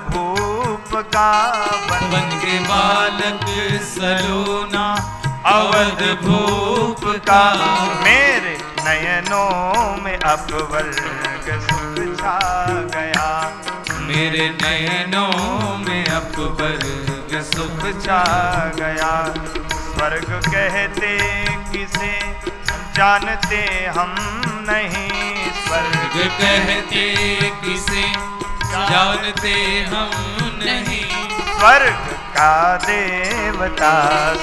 भूप का बन के बालक सलोना अवध भूप का। मेरे नयनों में अपवर्ग सुख छा गया, मेरे नयनों में अपवर्ग सुख छा गया। स्वर्ग कहते किसे जानते हम नहीं, स्वर्ग कहते किसे जानते हम नहीं। स्वर्ग का देवता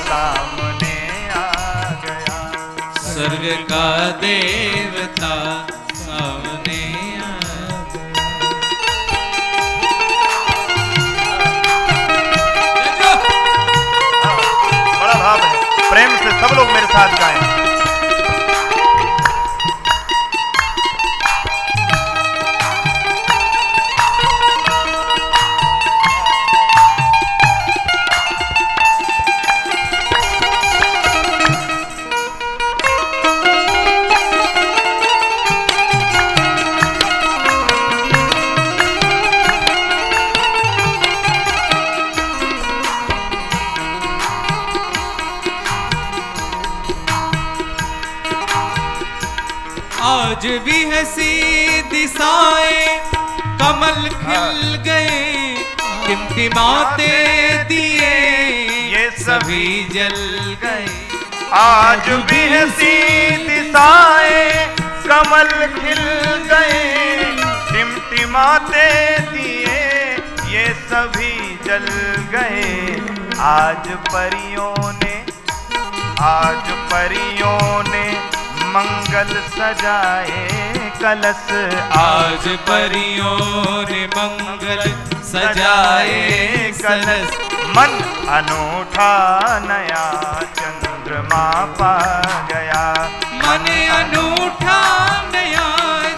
सामने आ गया, स्वर्ग का देवता सामने आ गया। बड़ा भाव है, प्रेम से सब लोग मेरे साथ गाएं। आज भी हंसी दिशाएं कमल खिल गए, टिमटिमाते दिए ये सभी जल गए। आज भी हंसी दिशाएं कमल खिल गए, टिमटिमाते दिए ये सभी जल गए। आज परियों ने मंगल सजाए कलश, आज परियों ने मंगल सजाए कलश। मन अनूठा नया चंद्रमा पा गया, मन अनूठा नया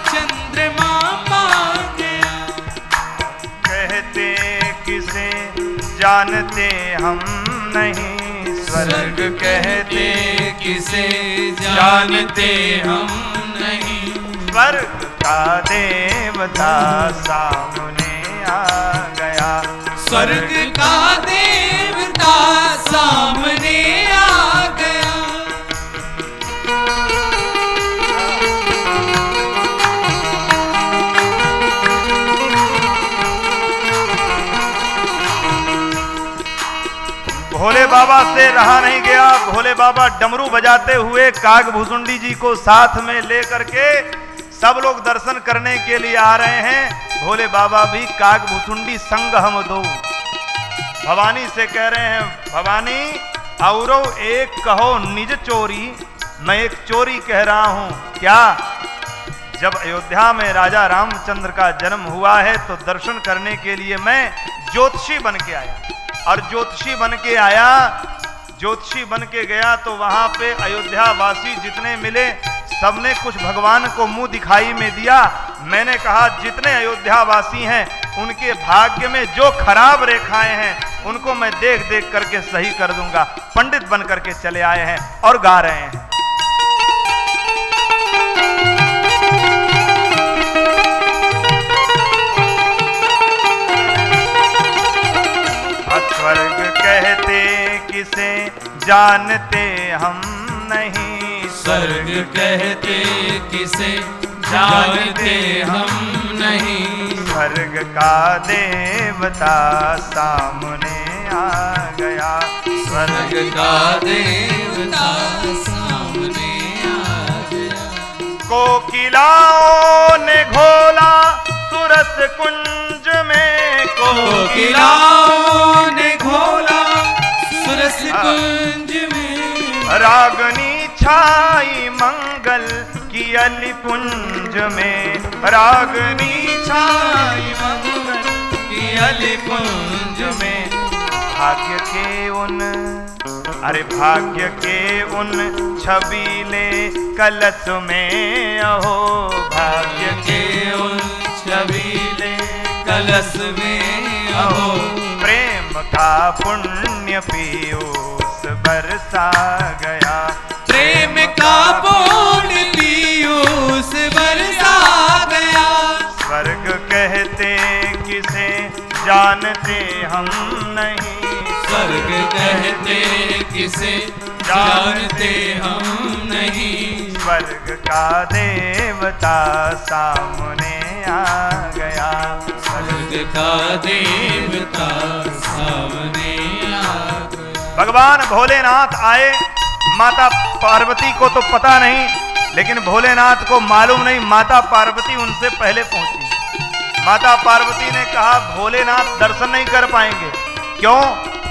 चंद्रमा पा गया। कहते किसे जानते हम नहीं, स्वर्ग कहते किसे जानते हम नहीं। स्वर्ग का देवता सामने आ गया, स्वर्ग का देवता सामने आ गया। भोले बाबा से रहा नहीं गया। भोले बाबा डमरू बजाते हुए काग भुसुंडी जी को साथ में लेकर के सब लोग दर्शन करने के लिए आ रहे हैं। भोले बाबा भी काग भुसुंडी संग हम दो। भवानी से कह रहे हैं, भवानी औरो एक कहो निज चोरी, मैं एक चोरी कह रहा हूं। क्या? जब अयोध्या में राजा रामचंद्र का जन्म हुआ है तो दर्शन करने के लिए मैं ज्योतिषी बन के आया, और ज्योतिषी बन के गया तो वहां पे अयोध्या वासी जितने मिले सबने कुछ भगवान को मुंह दिखाई में दिया। मैंने कहा जितने अयोध्या वासी हैं उनके भाग्य में जो खराब रेखाएं हैं उनको मैं देख देख करके सही कर दूंगा। पंडित बन करके चले आए हैं और गा रहे हैं। स्वर्ग कहते किसे जानते हम नहीं, स्वर्ग कहते किसे जानते हम नहीं। स्वर्ग का देवता सामने आ गया, स्वर्ग का देवता सामने आ गया। कोकिलाओं ने घोला सुरस कुंज में, कोकिलाओं ने घोला सुरस कुंज में। रागनी छाई मंगल की अलिपुंज में, रागनी छाई मंगल की अलिपुंज में। भाग्य के उन छबीले कलश में अहो, भाग्य के उन छबीले कलश में अहो। प्रेम का पुण्य पीयूष बरसा गया, प्रेम का पुण्य पीयूष बरसा गया। स्वर्ग कहते किसे जानते हम नहीं। स्वर्ग कहते किसे जानते हम नहीं। स्वर्ग का देवता सामने आ गया। स्वर्ग का देवता सामने आ गया। भगवान भोलेनाथ आए। माता पार्वती को तो पता नहीं, लेकिन भोलेनाथ को मालूम नहीं, माता पार्वती उनसे पहले पहुंची। माता पार्वती ने कहा भोलेनाथ दर्शन नहीं कर पाएंगे। क्यों?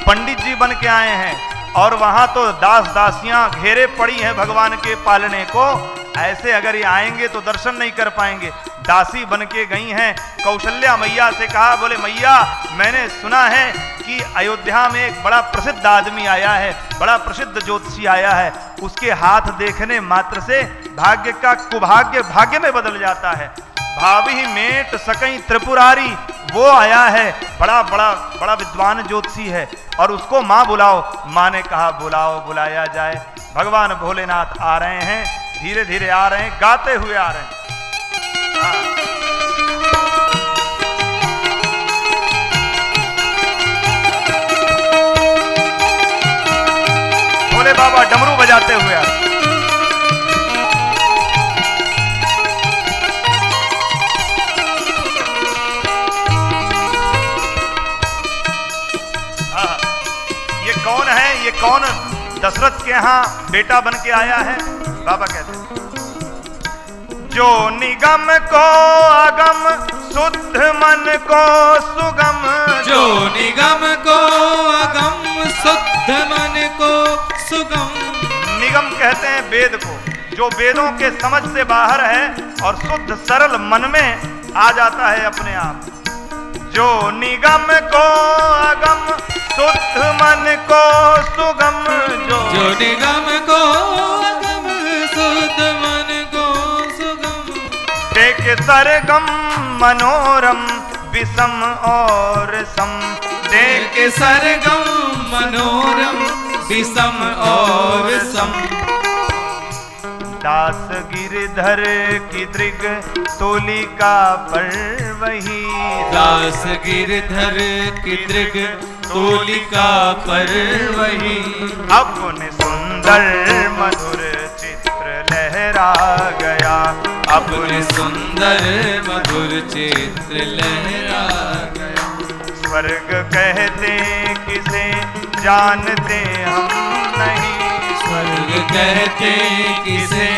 पंडित जी बन के आए हैं और वहां तो दास दासियां घेरे पड़ी हैं भगवान के पालने को। ऐसे अगर ये आएंगे तो दर्शन नहीं कर पाएंगे। दासी बन के गई हैं। कौशल्या मैया से कहा, बोले मैया मैंने सुना है कि अयोध्या में एक बड़ा प्रसिद्ध आदमी आया है, बड़ा प्रसिद्ध ज्योतिषी आया है। उसके हाथ देखने मात्र से भाग्य का कुभाग्य भाग्य में बदल जाता है। भाभी मेट सकई त्रिपुरारी, वो आया है, बड़ा विद्वान ज्योतिषी है और उसको माँ बुलाओ। माँ ने कहा बुलाओ, बुलाया जाए। भगवान भोलेनाथ आ रहे हैं, धीरे धीरे आ रहे हैं, गाते हुए आ रहे हैं। भोले बाबा डमरू बजाते हुए आ रहे हैं। कौन है ये? कौन दशरथ के यहाँ बेटा बन के आया है? बाबा कहते हैं जो निगम को अगम शुद्ध मन को सुगम। जो निगम को अगम शुद्ध मन को सुगम। निगम कहते हैं वेद को, जो वेदों के समझ से बाहर है और शुद्ध सरल मन में आ जाता है अपने आप। जो निगम को अगम शुद्ध मन को सुगम। जो निगम को अगम शुद्ध मन को सुगम। देख सरगम मनोरम विषम और सम। देख सरगम मनोरम विषम और सम। दास गिरधर की दृग तोलिका पर वही। दास गिरधर की दृग तोलिका पर वही। अपने सुंदर मधुर चित्र लहरा गया। अपने सुंदर मधुर चित्र लहरा गया। स्वर्ग कहते किसे जानते हम नहीं। स्वर्ग कहते किसे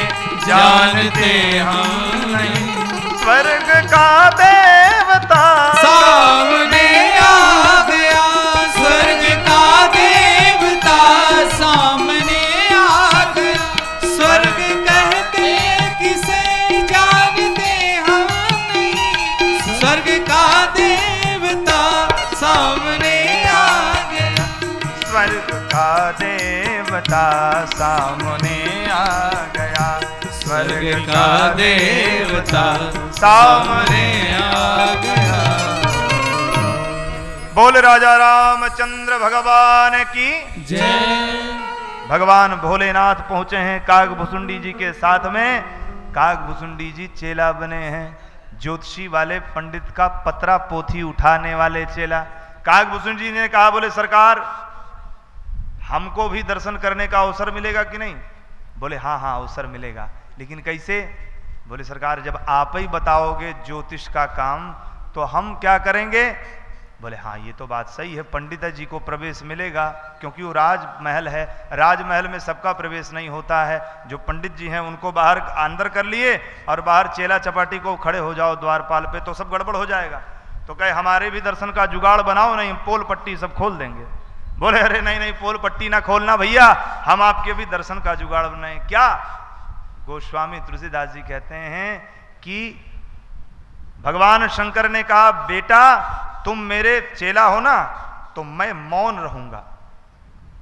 जानते हम नहीं। स्वर्ग का देवता सामने आ गया। स्वर्ग का देवता सामने आ गया। स्वर्ग कहते किसे जानते हम नहीं। स्वर्ग का देवता सामने आ गया। स्वर्ग का देवता सामने आ गया। स्वर्ग का देवता सामने आ गया। बोल राजा रामचंद्र भगवान की जय। भगवान भोलेनाथ पहुंचे हैं कागभुसुंडी जी के साथ में। कागभुसुंडी जी चेला बने हैं, ज्योतिषी वाले पंडित का पत्रा पोथी उठाने वाले चेला। कागभुसुंडी जी ने कहा, बोले सरकार हमको भी दर्शन करने का अवसर मिलेगा कि नहीं? बोले हाँ हाँ अवसर मिलेगा, लेकिन कैसे? बोले सरकार जब आप ही बताओगे ज्योतिष का काम तो हम क्या करेंगे? बोले हाँ ये तो बात सही है, पंडित जी को प्रवेश मिलेगा क्योंकि वो राजमहल है, राजमहल में सबका प्रवेश नहीं होता है। जो पंडित जी हैं उनको बाहर अंदर कर लिए और बाहर चेला चपाटी को खड़े हो जाओ द्वारपाल पे तो सब गड़बड़ हो जाएगा। तो कहे हमारे भी दर्शन का जुगाड़ बनाओ, नहीं पोल पट्टी सब खोल देंगे। बोले अरे नहीं नहीं पोल पट्टी ना खोलना भैया, हम आपके भी दर्शन का जुगाड़ बनाए। क्या? गोस्वामी तुलसीदास जी कहते हैं कि भगवान शंकर ने कहा बेटा तुम मेरे चेला हो ना तो मैं मौन रहूंगा,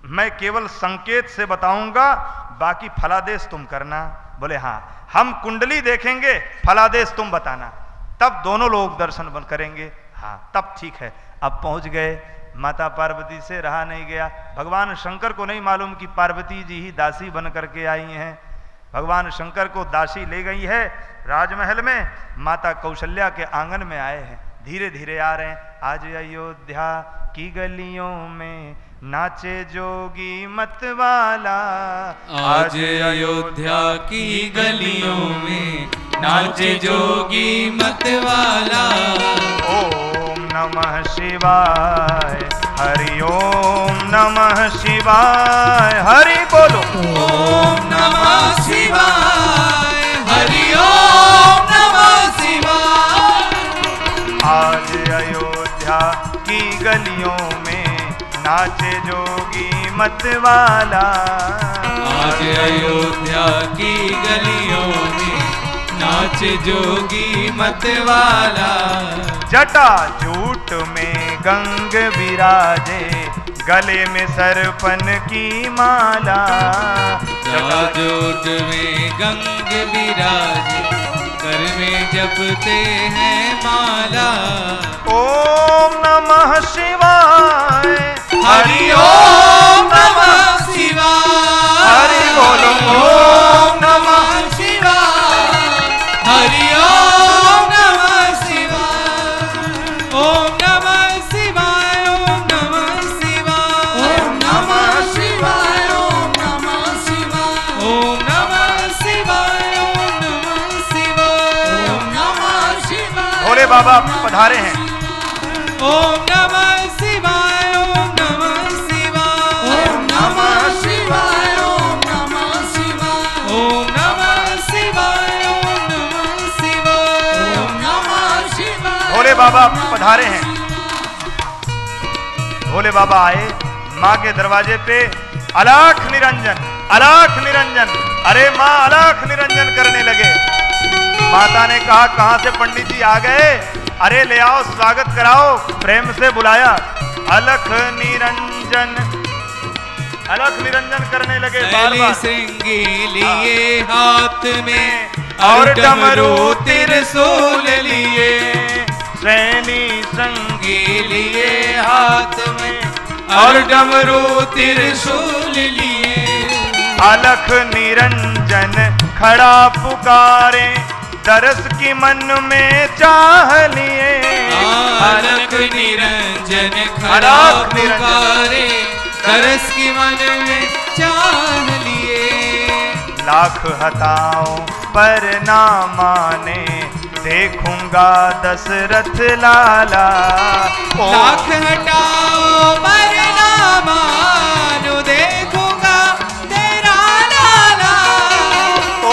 मैं केवल संकेत से बताऊंगा, बाकी फलादेश तुम करना। बोले हाँ हम कुंडली देखेंगे, फलादेश तुम बताना, तब दोनों लोग दर्शन करेंगे। हाँ तब ठीक है। अब पहुंच गए, माता पार्वती से रहा नहीं गया। भगवान शंकर को नहीं मालूम कि पार्वती जी ही दासी बन करके आई हैं। भगवान शंकर को दासी ले गई है राजमहल में, माता कौशल्या के आंगन में आए हैं। धीरे धीरे आ रहे हैं। आज अयोध्या की गलियों में नाचे जोगी मतवाला, आज अयोध्या की गलियों में नाचे जोगी मतवाला। ओम नमः शिवाय, हरि ओम नमः शिवाय, हरि बोलो। ओम नमः शिवाय, हरि ओम नमः शिवाय। आज अयोध्या की गलियों में नाचे जोगी मतवाला, आज अयोध्या की गलियों में नाचे जोगी मतवाला। जटा जूट में गंग विराजे, गले में सरपन की माला। जटा जूट में गंग विराजे, कर में जपते हैं माला। ओम नमः शिवाय, हरि ओम नमः शिवाय, हरि बोलो। ओम नमः शिवाय, हरि ओम नमः शिवाय, ओम नमः शिवाय, ओम नमः शिवाय, ओम नमः शिवाय, ओम नमः शिवाय, ओम नमः शिवाय, ओम नमः शिवाय, ओम नमः शिवाय। भोले बाबा पधारे हैं। ओम नमः शिवाय, ओम नमः शिवाय, ओम नमः शिवाय, ओम नमः शिवाय, ओम नमः शिवाय, ओम नमः शिवाय, ओम नमः शिवाय। भोले बाबा पधारे हैं। भोले बाबा आए, माँ के दरवाजे पे अलख निरंजन, अलख निरंजन, अरे माँ अलख निरंजन करने लगे। माता ने कहा कहां से पंडित जी आ गए? अरे ले आओ, स्वागत कराओ। प्रेम से बुलाया। अलख निरंजन, अलख निरंजन करने लगे बार बार। श्रृंगी लिए हाथ में और और डमरू डमरू त्रिशूल लिए, श्रेणी संगी लिए हाथ में और डमरू त्रिशूल लिए। अलख निरंजन खड़ा पुकारे, दरस की मन में चाह लिए। अलख निरंजन खड़ा अलख निरंजन। पुकारे, तरस की मन में चाह लिए। लाख हटाओ पर ना माने, देखूंगा दशरथ लाला। लाख हटाओ पर ना मानो, देखूंगा तेरा लाला।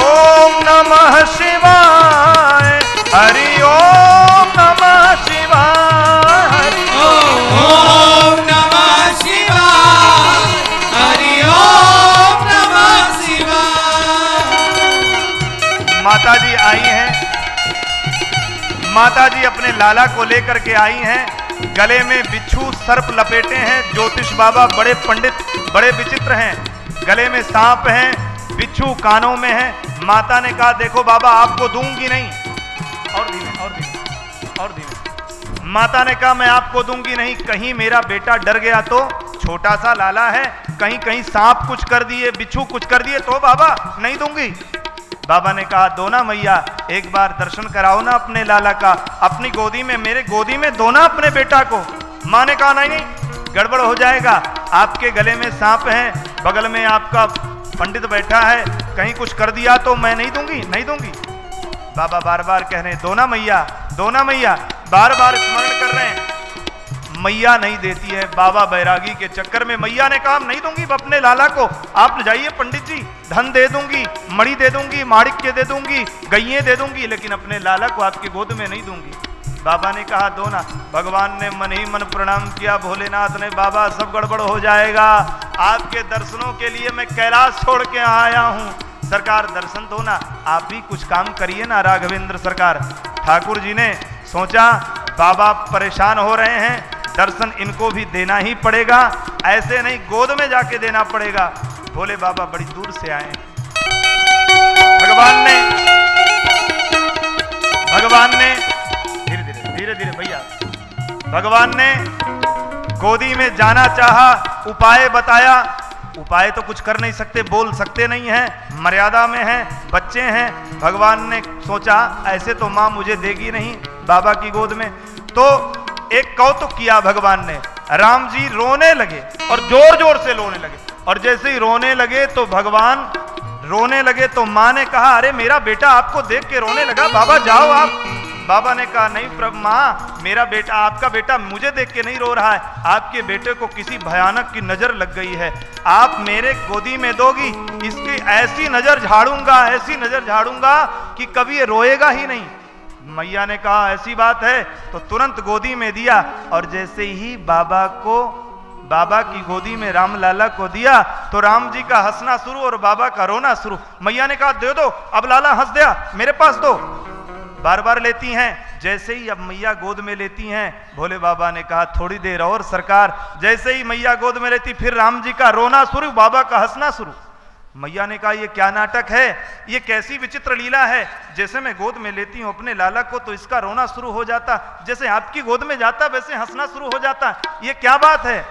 ओम नमः शिवाय, हरि ओम नमः शिवाय, हरि ओम नमः शिवाय, हरि ओम नमः शिवाय। माता जी आई हैं। माता जी अपने लाला को लेकर के आई हैं। गले में बिच्छू सर्प लपेटे हैं। ज्योतिष बाबा बड़े पंडित, बड़े विचित्र हैं। गले में सांप हैं, बिच्छू कानों में है। माता ने कहा देखो बाबा आपको दूंगी नहीं। और धीमे, और धीमे, और धीमे। माता ने कहा मैं आपको दूंगी नहीं, कहीं मेरा बेटा डर गया तो। छोटा सा लाला है, कहीं कहीं सांप कुछ कर दिए, बिच्छू कुछ कर दिए तो बाबा नहीं दूंगी। बाबा ने कहा दो ना मैया, एक बार दर्शन कराओ ना अपने लाला का, अपनी गोदी में, मेरे गोदी में दो ना अपने बेटा को। माँ ने कहा नहीं नहीं, गड़बड़ हो जाएगा। आपके गले में सांप है, बगल में आपका पंडित बैठा है, कहीं कुछ कर दिया तो मैं नहीं दूंगी, नहीं दूंगी। बाबा बार बार कह रहे हैं दो ना मैया, दो ना मैया, बार बार स्मरण कर रहे हैं। मैया नहीं देती है। बाबा बैरागी के चक्कर में मैया ने कहा नहीं दूंगी अपने लाला को, आप जाइए पंडित जी, धन दे दूंगी, मणि दे दूंगी, माणिक्य दे दूंगी, गैये दे दूंगी, लेकिन अपने लाला को आपकी गोद में नहीं दूंगी। बाबा ने कहा दो ना। भगवान ने मन ही मन प्रणाम किया। भोलेनाथ ने बाबा सब गड़बड़ हो जाएगा, आपके दर्शनों के लिए मैं कैलाश छोड़ के आया हूँ, सरकार दर्शन दो ना, आप भी कुछ काम करिए ना राघवेंद्र सरकार। ठाकुर जी ने सोचा बाबा परेशान हो रहे हैं, दर्शन इनको भी देना ही पड़ेगा, ऐसे नहीं गोद में जाके देना पड़ेगा। भोले बाबा बड़ी दूर से आए। भगवान ने धीरे धीरे धीरे धीरे भैया, भगवान ने गोदी में जाना चाहा, उपाय बताया। उपाय तो कुछ कर नहीं सकते, बोल सकते नहीं हैं, मर्यादा में हैं, बच्चे हैं। भगवान ने सोचा ऐसे तो माँ मुझे देगी नहीं बाबा की गोद में। तो एक कौतुक किया भगवान ने, राम जी रोने लगे और जोर जोर से रोने लगे, और जैसे ही रोने लगे तो भगवान रोने लगे तो माँ ने कहा, अरे मेरा बेटा आपको देख के रोने लगा, बाबा जाओ आप। बाबा ने कहा, नहीं प्रभु माँ, मेरा बेटा, आपका बेटा मुझे देख के नहीं रो रहा है, आपके बेटे को किसी भयानक की नजर लग गई है, आप मेरे गोदी में दोगी, इसकी ऐसी नजर झाड़ूंगा, ऐसी नजर झाड़ूंगा कि कभी ये रोएगा ही नहीं। मैया ने कहा, ऐसी बात है, तो तुरंत गोदी में दिया, और जैसे ही बाबा की गोदी में राम लाला को दिया तो राम जी का हंसना शुरू और बाबा का रोना शुरू। मैया ने कहा, दे दो, अब लाला हंस दिया, मेरे पास दो। बार बार लेती हैं, जैसे ही अब मैया गोद में लेती हैं, भोले बाबा ने कहा, थोड़ी देर और सरकार। जैसे ही मैया गोद में लेती, फिर राम जी का रोना शुरू, बाबा का हंसना शुरू। मैया ने कहा, ये क्या नाटक है, ये कैसी विचित्र लीला है, जैसे मैं गोद में लेती हूं अपने लाला को तो इसका रोना शुरू हो जाता, जैसे आपकी गोद में जाता वैसे हंसना शुरू हो जाता, ये क्या बात है।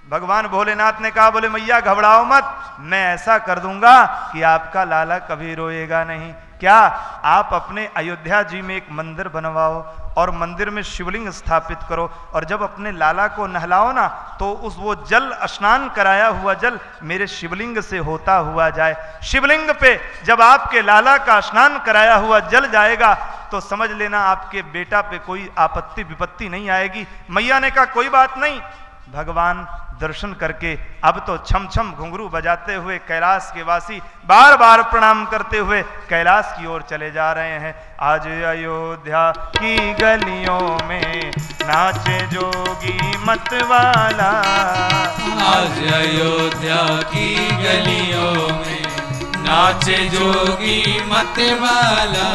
भगवान भोलेनाथ ने कहा, बोले मैया घबराओ मत, मैं ऐसा कर दूंगा कि आपका लाला कभी रोएगा नहीं। क्या, आप अपने अयोध्या जी में एक मंदिर बनवाओ और मंदिर में शिवलिंग स्थापित करो, और जब अपने लाला को नहलाओ ना तो वो जल, स्नान कराया हुआ जल मेरे शिवलिंग से होता हुआ जाए। शिवलिंग पे जब आपके लाला का स्नान कराया हुआ जल जाएगा तो समझ लेना आपके बेटा पे कोई आपत्ति विपत्ति नहीं आएगी। मैया ने कहा, कोई बात नहीं। भगवान दर्शन करके अब तो छम छम घुंघरू बजाते हुए कैलाश के वासी बार बार प्रणाम करते हुए कैलाश की ओर चले जा रहे हैं। आज अयोध्या की गलियों में नाचे जोगी मतवाला, आज अयोध्या की गलियों में नाचे जोगी मतवाला।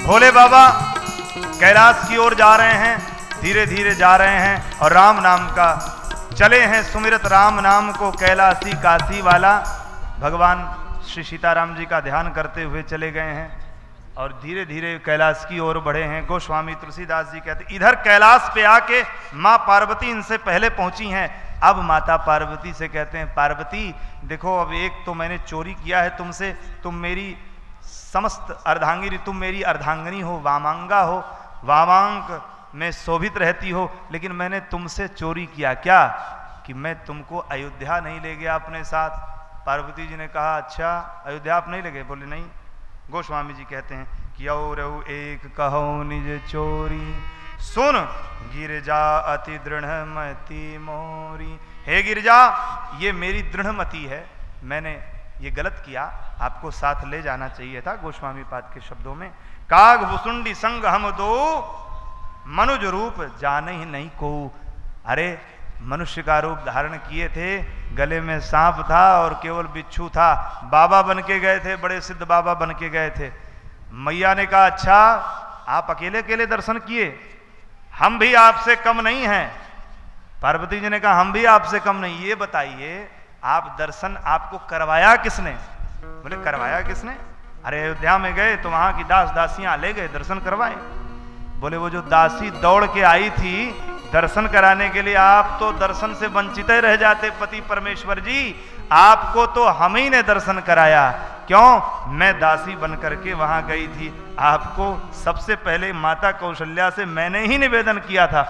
भोले बाबा कैलाश की ओर जा रहे हैं, धीरे धीरे जा रहे हैं और राम नाम का चले हैं सुमिरत, राम नाम को कैलाशी काशी वाला। भगवान श्री सीताराम जी का ध्यान करते हुए चले गए हैं और धीरे धीरे कैलाश की ओर बढ़े हैं। गोस्वामी तुलसीदास जी कहते, इधर कैलाश पे आके माँ पार्वती इनसे पहले पहुंची हैं। अब माता पार्वती से कहते हैं, पार्वती देखो, अब एक तो मैंने चोरी किया है तुमसे, तुम मेरी समस्त अर्धांगिनी, तुम मेरी अर्धांगिनी हो, वामांगा हो, वामांग में शोभित रहती हो, लेकिन मैंने तुमसे चोरी किया। क्या कि मैं तुमको अयोध्या नहीं ले गया अपने साथ। पार्वती जी ने कहा, अच्छा अयोध्या आप नहीं ले गए? बोले नहीं। गोस्वामी जी कहते हैं कि और एक कहो निज चोरी, सुन गिरजा अति दृढ़मति मोरी। हे गिरजा, ये मेरी दृढ़मति है, मैंने ये गलत किया, आपको साथ ले जाना चाहिए था। गोस्वामी पाद के शब्दों में, काग भुसुंडी संग हम दो, मनुज रूप जाने ही नहीं को। अरे मनुष्य का रूप धारण किए थे, गले में सांप था और केवल बिच्छू था, बाबा बन के गए थे, बड़े सिद्ध बाबा बन के गए थे। मैया ने कहा, अच्छा आप अकेले अकेले दर्शन किए, हम भी आपसे कम नहीं हैं। पार्वती जी ने कहा, हम भी आपसे कम नहीं। ये बताइए, आप दर्शन आपको करवाया किसने? बोले करवाया किसने? अरे अयोध्या में गए तो वहां की दास दासियां ले गए, दर्शन करवाए। बोले वो जो दासी दौड़ के आई थी दर्शन कराने के लिए, आप तो दर्शन से वंचित ही रह जाते। पति परमेश्वर जी, आपको तो हम ही ने दर्शन कराया। क्यों? मैं दासी बन करके वहां गई थी, आपको सबसे पहले माता कौशल्या से मैंने ही निवेदन किया था,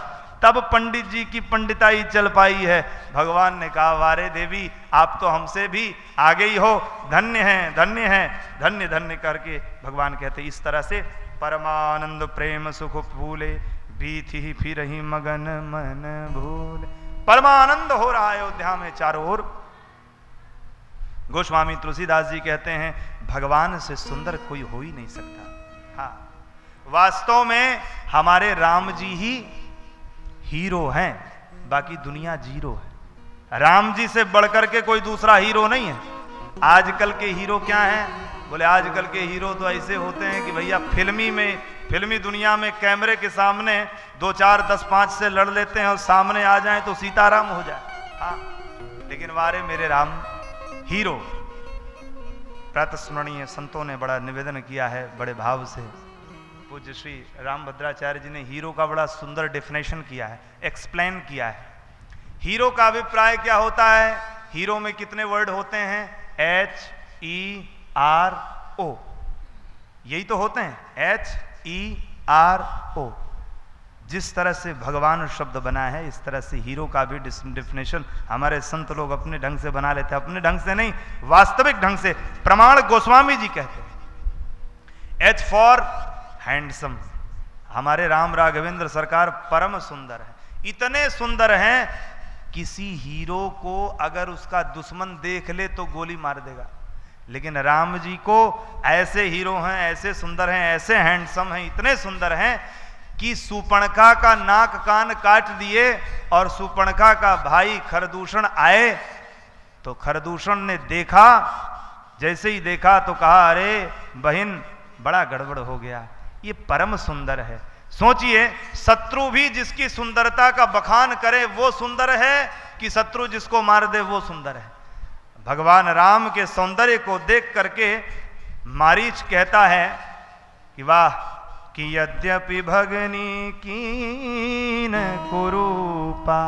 तब पंडित जी की पंडिताई चल पाई है। भगवान ने कहा, वारे देवी, आप तो हमसे भी आगे ही हो, धन्य हैं, धन्य हैं, धन्य धन्य करके भगवान कहते, इस तरह से परमानंद प्रेम सुख फूले, बीत ही फिर ही मगन मन भूले। परमानंद हो रहा है अयोध्या में चारों ओर। गोस्वामी तुलसीदास जी कहते हैं भगवान से सुंदर कोई हो ही नहीं सकता। हाँ, वास्तव में हमारे राम जी ही हीरो हैं, बाकी दुनिया जीरो है। राम जी से बढ़कर के कोई दूसरा हीरो नहीं है। आजकल के हीरो क्या हैं? बोले आजकल के हीरो तो ऐसे होते हैं कि भैया फिल्मी दुनिया में कैमरे के सामने 2 4 10 5 से लड़ लेते हैं और सामने आ जाएं तो सीताराम हो जाए। हाँ, लेकिन वारे मेरे राम हीरो। प्रातस्मरणीय संतों ने बड़ा निवेदन किया है बड़े भाव से। पूज्य श्री रामभद्राचार्य जी ने हीरो का बड़ा सुंदर डेफिनेशन किया है, एक्सप्लेन किया है। हीरो का अभिप्राय क्या होता है? हीरो में कितने वर्ड होते हैं? HERO, यही तो होते हैं, HERO। जिस तरह से भगवान शब्द बना है इस तरह से हीरो का भी डेफिनेशन हमारे संत लोग अपने ढंग से बना लेते हैं। अपने ढंग से नहीं, वास्तविक ढंग से। प्रमाण गोस्वामी जी कहते हैं H फॉर हैंडसम। हमारे राम राघवेंद्र सरकार परम सुंदर है, इतने सुंदर हैं किसी हीरो को अगर उसका दुश्मन देख ले तो गोली मार देगा। लेकिन राम जी को ऐसे हीरो हैं, ऐसे सुंदर हैं, ऐसे हैंडसम हैं, इतने सुंदर हैं कि सुपर्णखा का नाक कान काट दिए और सुपर्णखा का भाई खरदूषण आए तो खरदूषण ने देखा, जैसे ही देखा तो कहा अरे बहन बड़ा गड़बड़ हो गया, ये परम सुंदर है। सोचिए, शत्रु भी जिसकी सुंदरता का बखान करे वो सुंदर है कि शत्रु जिसको मार दे वो सुंदर है। भगवान राम के सौंदर्य को देख करके मारीच कहता है कि वाह कि यद्यपि भगनी कीन कुरूपा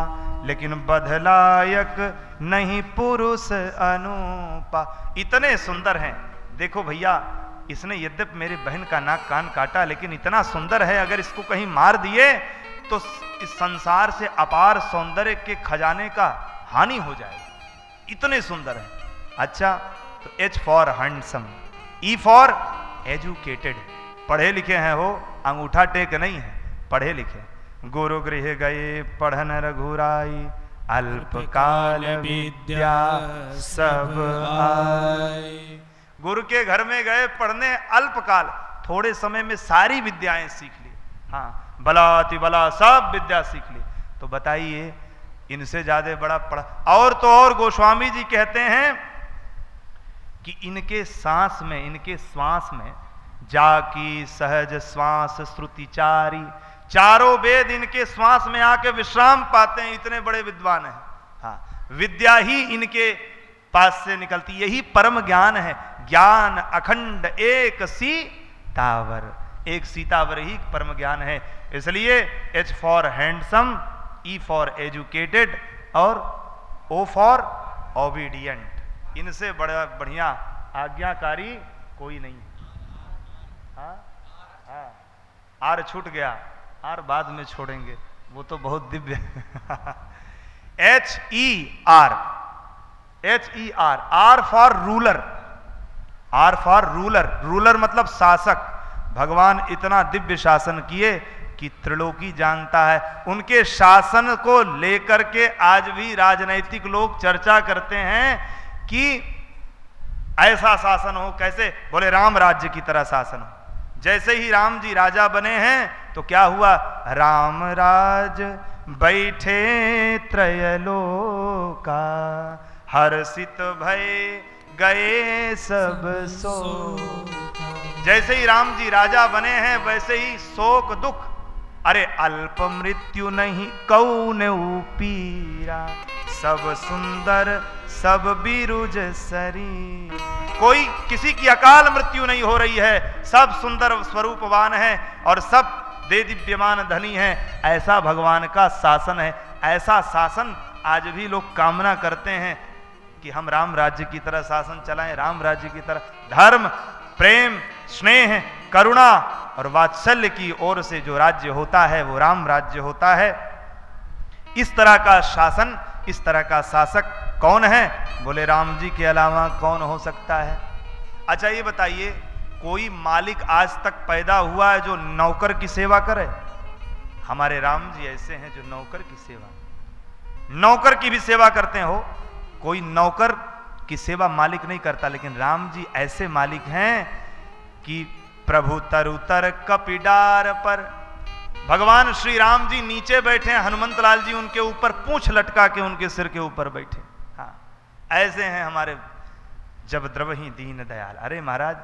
लेकिन बधलायक नहीं पुरुष अनुपा। इतने सुंदर हैं। देखो भैया, इसने यद्यपि मेरे बहन का नाक कान काटा लेकिन इतना सुंदर है, अगर इसको कहीं मार दिए तो इस संसार से अपार सौंदर्य के खजाने का हानि हो जाएगा। इतने सुंदर है। अच्छा, तो H for handsome, E for educated. पढ़े लिखे हैं हो, अंगूठा टेक नहीं है, पढ़े लिखे। गुरु गृह गए पढ़न रघुराई, अल्पकाल विद्या सब आए। गुरु के घर में गए पढ़ने, अल्पकाल, थोड़े समय में सारी विद्याएं सीख ली। हाँ, भला अति भला सब विद्या सीख ली। तो बताइए इनसे ज्यादा बड़ा पढ़ा। और तो और गोस्वामी जी कहते हैं कि इनके सांस में, इनके श्वास में जाकी सहज श्वास श्रुतिचारी, चारों वेद इनके श्वास में आके विश्राम पाते हैं। इतने बड़े विद्वान हैं। हाँ, विद्या ही इनके पास से निकलती, यही परम ज्ञान है। ज्ञान अखंड एक सीतावर, एक सीतावर ही परम ज्ञान है। इसलिए H for handsome, E for educated और O फॉर ओबीडियंट। इनसे बड़ा बढ़िया आज्ञाकारी कोई नहीं। हाँ हाँ, आर छूट गया, आर बाद में छोड़ेंगे, वो तो बहुत Divya. HER, HER, R for ruler, R for ruler. Ruler मतलब शासक। भगवान इतना दिव्य शासन किए कि त्रिलोकी जानता है। उनके शासन को लेकर के आज भी राजनैतिक लोग चर्चा करते हैं कि ऐसा शासन हो। कैसे? बोले राम राज्य की तरह शासन हो। जैसे ही राम जी राजा बने हैं तो क्या हुआ? राम राज बैठे त्रयलोका, हर्षित भय गए सब सो। जैसे ही राम जी राजा बने हैं वैसे ही शोक दुख, अरे अल्प मृत्यु नहीं कौन पीरा, सब सुंदर सब बिरुज सरी। कोई किसी की अकाल मृत्यु नहीं हो रही है, सब सुंदर स्वरूपवान है और सब दे दिव्यमान धनी है। ऐसा भगवान का शासन है। ऐसा शासन आज भी लोग कामना करते हैं कि हम राम राज्य की तरह शासन चलाएं, राम राज्य की तरह। धर्म, प्रेम, स्नेह, करुणा और वात्सल्य की ओर से जो राज्य होता है वो राम राज्य होता है। इस तरह का शासन, इस तरह का शासक कौन है? बोले राम जी के अलावा कौन हो सकता है? अच्छा ये बताइए, कोई मालिक आज तक पैदा हुआ है जो नौकर की सेवा करे? हमारे राम जी ऐसे हैं जो नौकर की सेवा, नौकर की भी सेवा करते हो। कोई नौकर की सेवा मालिक नहीं करता, लेकिन राम जी ऐसे मालिक हैं कि प्रभु तरुतर कपिडार पर, भगवान श्री राम जी नीचे बैठे हैं, हनुमंत लाल जी उनके ऊपर पूंछ लटका के उनके सिर के ऊपर बैठे। हाँ, ऐसे हैं हमारे जब द्रवही दीन दयाल। अरे महाराज,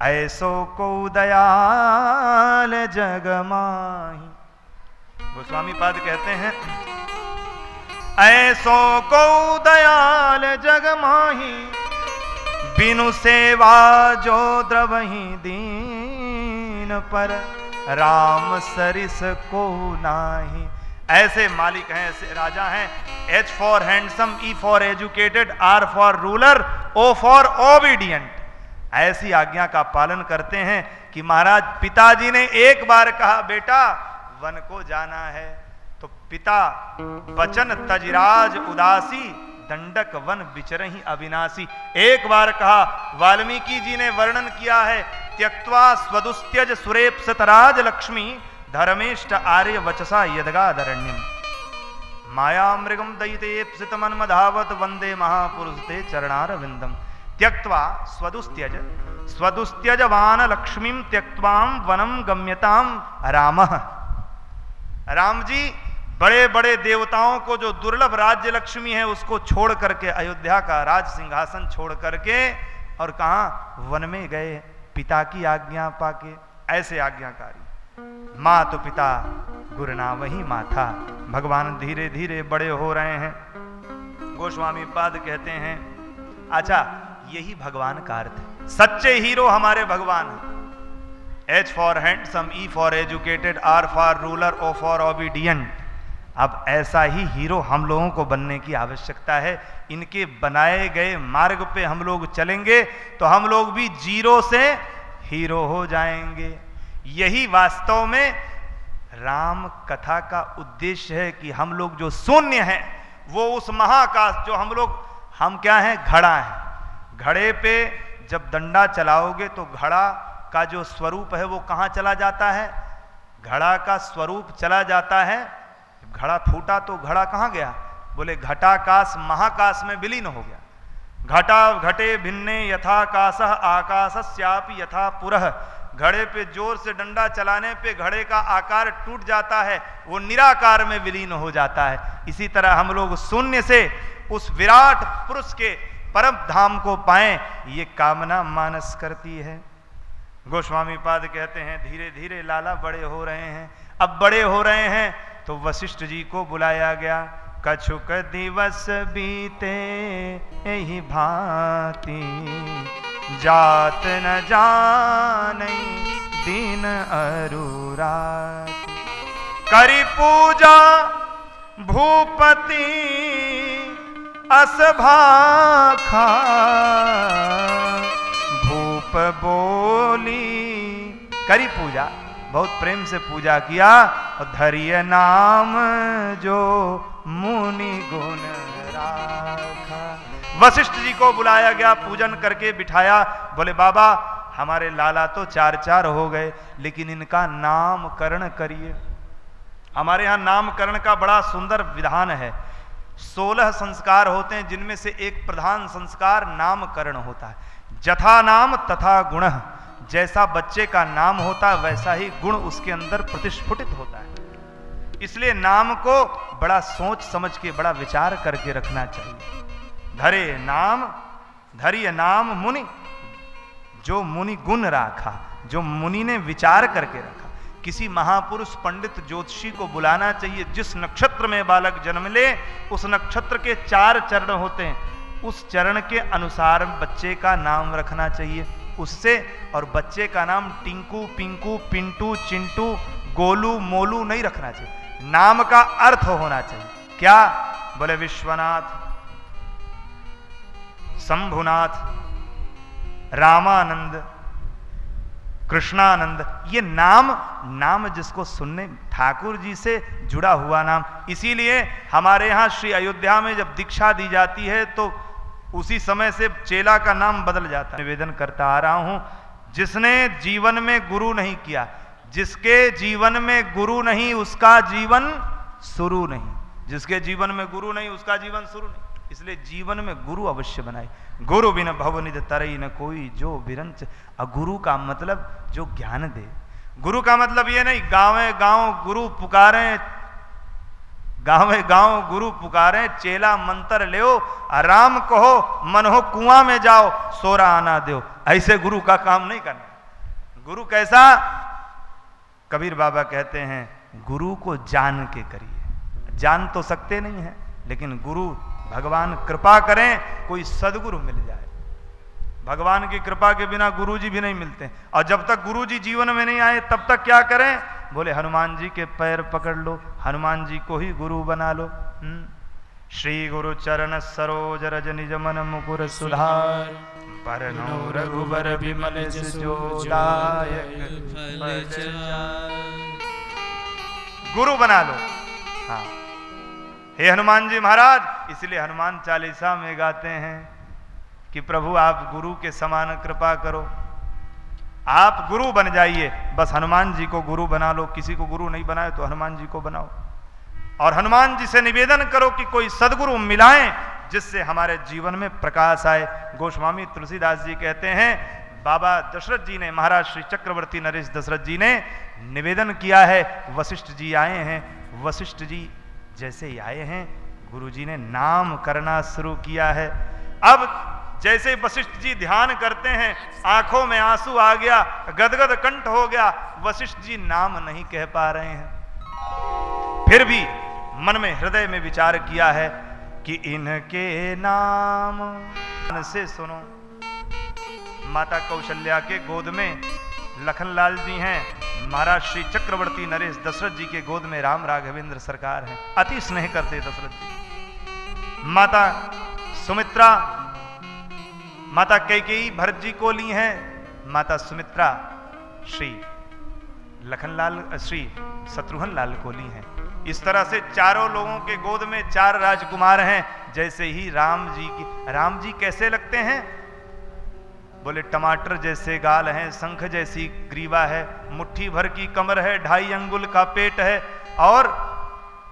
ऐसो को दयाल जग माही, गोस्वामी पाद कहते हैं, ऐसो को दयाल जग माही, बिनु सेवा जो द्रवही दीन पर, राम सरिस को नाही। ऐसे मालिक हैं, ऐसे राजा हैं। H for handsome, E for educated, R for ruler, O for obedient. ऐसी आज्ञा का पालन करते हैं कि महाराज पिताजी ने एक बार कहा बेटा वन को जाना है, तो पिता वचन तजिराज उदासी, दंडक वन बिचरहि अविनाशी। एक बार कहा, वाल्मीकि जी ने वर्णन किया है, त्यक्त्वा स्वदुस्त्यज सुरेप्सतराज लक्ष्मी, धर्मेष्ट आर्य वचसा यदगादरण्यम, माया मृगम दयितेप्सित मन्मधावत, वंदे महापुरुष ते चरणारविंदम। त्यक्त्वा स्वदुस्त्यज, स्वदुस्त्यजवान लक्ष्मीम त्यक्त्वाम वनम गम्यताम रामः। राम जी बड़े बड़े देवताओं को जो दुर्लभ राज्य लक्ष्मी है उसको छोड़ करके, अयोध्या का राज सिंहासन छोड़ करके, और कहा वन में गए पिता की आज्ञा पाके। ऐसे आज्ञाकारी, माँ तो पिता गुरना वही माथा। भगवान धीरे धीरे बड़े हो रहे हैं। गोस्वामी पाद कहते हैं, अच्छा यही भगवान का अर्थ है, सच्चे हीरो हमारे भगवान हैं। H for handsome, E for educated, R for ruler, O for obedient. अब ऐसा ही हीरो हम लोगों को बनने की आवश्यकता है। इनके बनाए गए मार्ग पे हम लोग चलेंगे तो हम लोग भी जीरो से हीरो हो जाएंगे। यही वास्तव में राम कथा का उद्देश्य है कि हम लोग जो शून्य हैं वो उस महाकाश, जो हम क्या हैं, घड़ा है। घड़े पे जब डंडा चलाओगे तो घड़ा का जो स्वरूप है वो कहाँ चला जाता है? घड़ा का स्वरूप चला जाता है, घड़ा फूटा तो घड़ा कहाँ गया? बोले घटाकाश महाकाश में विलीन हो गया। घटा घटे भिन्ने यथाकाशः आकाशस्यापि यथा पुरः। घड़े पे जोर से डंडा चलाने पे घड़े का आकार टूट जाता है, वो निराकार में विलीन हो जाता है। इसी तरह हम लोग शून्य से उस विराट पुरुष के परम धाम को पाएं, ये कामना मानस करती है। गोस्वामी पाद कहते हैं, धीरे धीरे लाला बड़े हो रहे हैं। अब बड़े हो रहे हैं तो वशिष्ठ जी को बुलाया गया। कछुक दिवस बीते यही भांति, जात न जानै दिन अरु राति। करी पूजा भूपति असभाखा, भूप बोली। करी पूजा, बहुत प्रेम से पूजा किया, और धैर्य नाम जो मुनि गुण राखा। वशिष्ठ जी को बुलाया गया, पूजन करके बिठाया। बोले बाबा हमारे लाला तो 4 हो गए, लेकिन इनका नामकरण करिए। हमारे यहाँ नामकरण का बड़ा सुंदर विधान है। 16 संस्कार होते हैं, जिनमें से एक प्रधान संस्कार नामकरण होता है। जथा नाम तथा गुण, जैसा बच्चे का नाम होता है वैसा ही गुण उसके अंदर प्रतिस्फुटित होता है। इसलिए नाम को बड़ा सोच समझ के, बड़ा विचार करके रखना चाहिए। धैर्य नाम मुनि, जो मुनि गुण राखा, जो मुनि ने विचार करके रखा। किसी महापुरुष पंडित ज्योतिषी को बुलाना चाहिए। जिस नक्षत्र में बालक जन्म ले उस नक्षत्र के 4 चरण होते हैं, उस चरण के अनुसार बच्चे का नाम रखना चाहिए उससे। और बच्चे का नाम टिंकू, पिंकू, पिंटू, चिंटू, गोलू, मोलू नहीं रखना चाहिए। नाम का अर्थ होना चाहिए। क्या? बोले विश्वनाथ, शंभुनाथ, रामानंद, कृष्णानंद। ये नाम जिसको सुनने, ठाकुर जी से जुड़ा हुआ नाम। इसीलिए हमारे यहाँ श्री अयोध्या में जब दीक्षा दी जाती है तो उसी समय से चेला का नाम बदल जाता है। निवेदन करता आ रहा हूं, जिसने जीवन में गुरु नहीं किया, जिसके जीवन में गुरु नहीं उसका जीवन शुरू नहीं। जिसके जीवन में गुरु नहीं उसका जीवन शुरू नहीं। इसलिए जीवन में गुरु अवश्य बनाए। गुरु बिन भवनिध तरई न कोई जो बिरंच। और गुरु का मतलब जो ज्ञान दे। गुरु का मतलब ये नहीं गाँव गाँव गुरु पुकारे, गाँव गाँव गुरु पुकारे, चेला मंत्र ले राम कहो मन हो कुआं में जाओ सोरा आना दो। ऐसे गुरु का काम नहीं करना। गुरु कैसा? कबीर बाबा कहते हैं गुरु को जान के करिए। जान तो सकते नहीं है, लेकिन गुरु भगवान कृपा करें कोई सदगुरु मिल जाए। भगवान की कृपा के बिना गुरु जी भी नहीं मिलते। और जब तक गुरु जी जीवन में नहीं आए तब तक क्या करें? बोले हनुमान जी के पैर पकड़ लो, हनुमान जी को ही गुरु बना लो। श्री गुरु चरण सरोज रज निज मन मुकुर सुधार, बरनौ रघुबर बिमल जो दायक गुरु बना लो। हाँ, हे हनुमान जी महाराज, इसलिए हनुमान चालीसा में गाते हैं कि प्रभु आप गुरु के समान कृपा करो, आप गुरु बन जाइए। बस हनुमान जी को गुरु बना लो। किसी को गुरु नहीं बनाए तो हनुमान जी को बनाओ। और हनुमान जी से निवेदन करो कि कोई सदगुरु मिलाएं जिससे हमारे जीवन में प्रकाश आए। गोस्वामी तुलसीदास जी कहते हैं बाबा दशरथ जी ने, महाराज श्री चक्रवर्ती नरेश दशरथ जी ने निवेदन किया है। वशिष्ठ जी आए हैं, वशिष्ठ जी जैसे ही आए हैं गुरु जी ने नाम करना शुरू किया है। अब जैसे वशिष्ठ जी ध्यान करते हैं, आंखों में आंसू आ गया, गदगद कंठ हो गया, वशिष्ठ जी नाम नहीं कह पा रहे हैं। फिर भी मन में हृदय में विचार किया है कि इनके नाम से सुनो। माता कौशल्या के गोद में लखनलाल जी हैं, महाराज श्री चक्रवर्ती नरेश दशरथ जी के गोद में राम राघवेंद्र सरकार हैं। अति स्नेह करते दशरथ जी। माता सुमित्रा, माता कैकेयी भरत जी को ली हैं, माता सुमित्रा श्री लखनलाल श्री शत्रुघ्न लाल को ली हैं। इस तरह से चारों लोगों के गोद में 4 राजकुमार हैं। जैसे ही राम जी कैसे लगते हैं? बोले टमाटर जैसे गाल हैं, शंख जैसी ग्रीवा है, मुट्ठी भर की कमर है, 2.5 अंगुल का पेट है और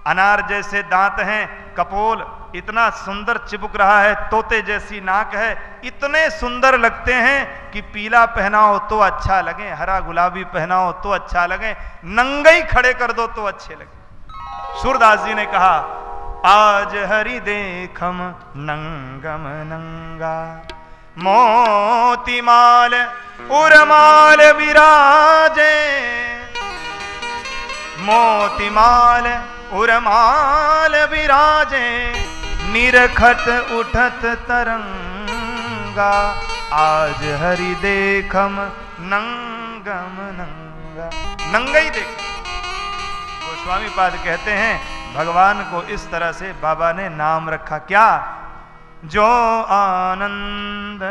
अनार जैसे दांत हैं, कपोल इतना सुंदर चिपक रहा है, तोते जैसी नाक है। इतने सुंदर लगते हैं कि पीला पहनाओ तो अच्छा लगे, हरा गुलाबी पहनाओ तो अच्छा लगे, नंगे खड़े कर दो तो अच्छे लगे। सूरदास जी ने कहा आज हरि देखम नंगम नंगा, मोतीमाल उरमाल विराजे, मोतीमाल उरमाल विराजे, निरखत उठत तरंगा, आज हरि देखम नंगम नंगा। नंगा ही देख। गोस्वामी पाद कहते हैं भगवान को इस तरह से बाबा ने नाम रखा। क्या? जो आनंद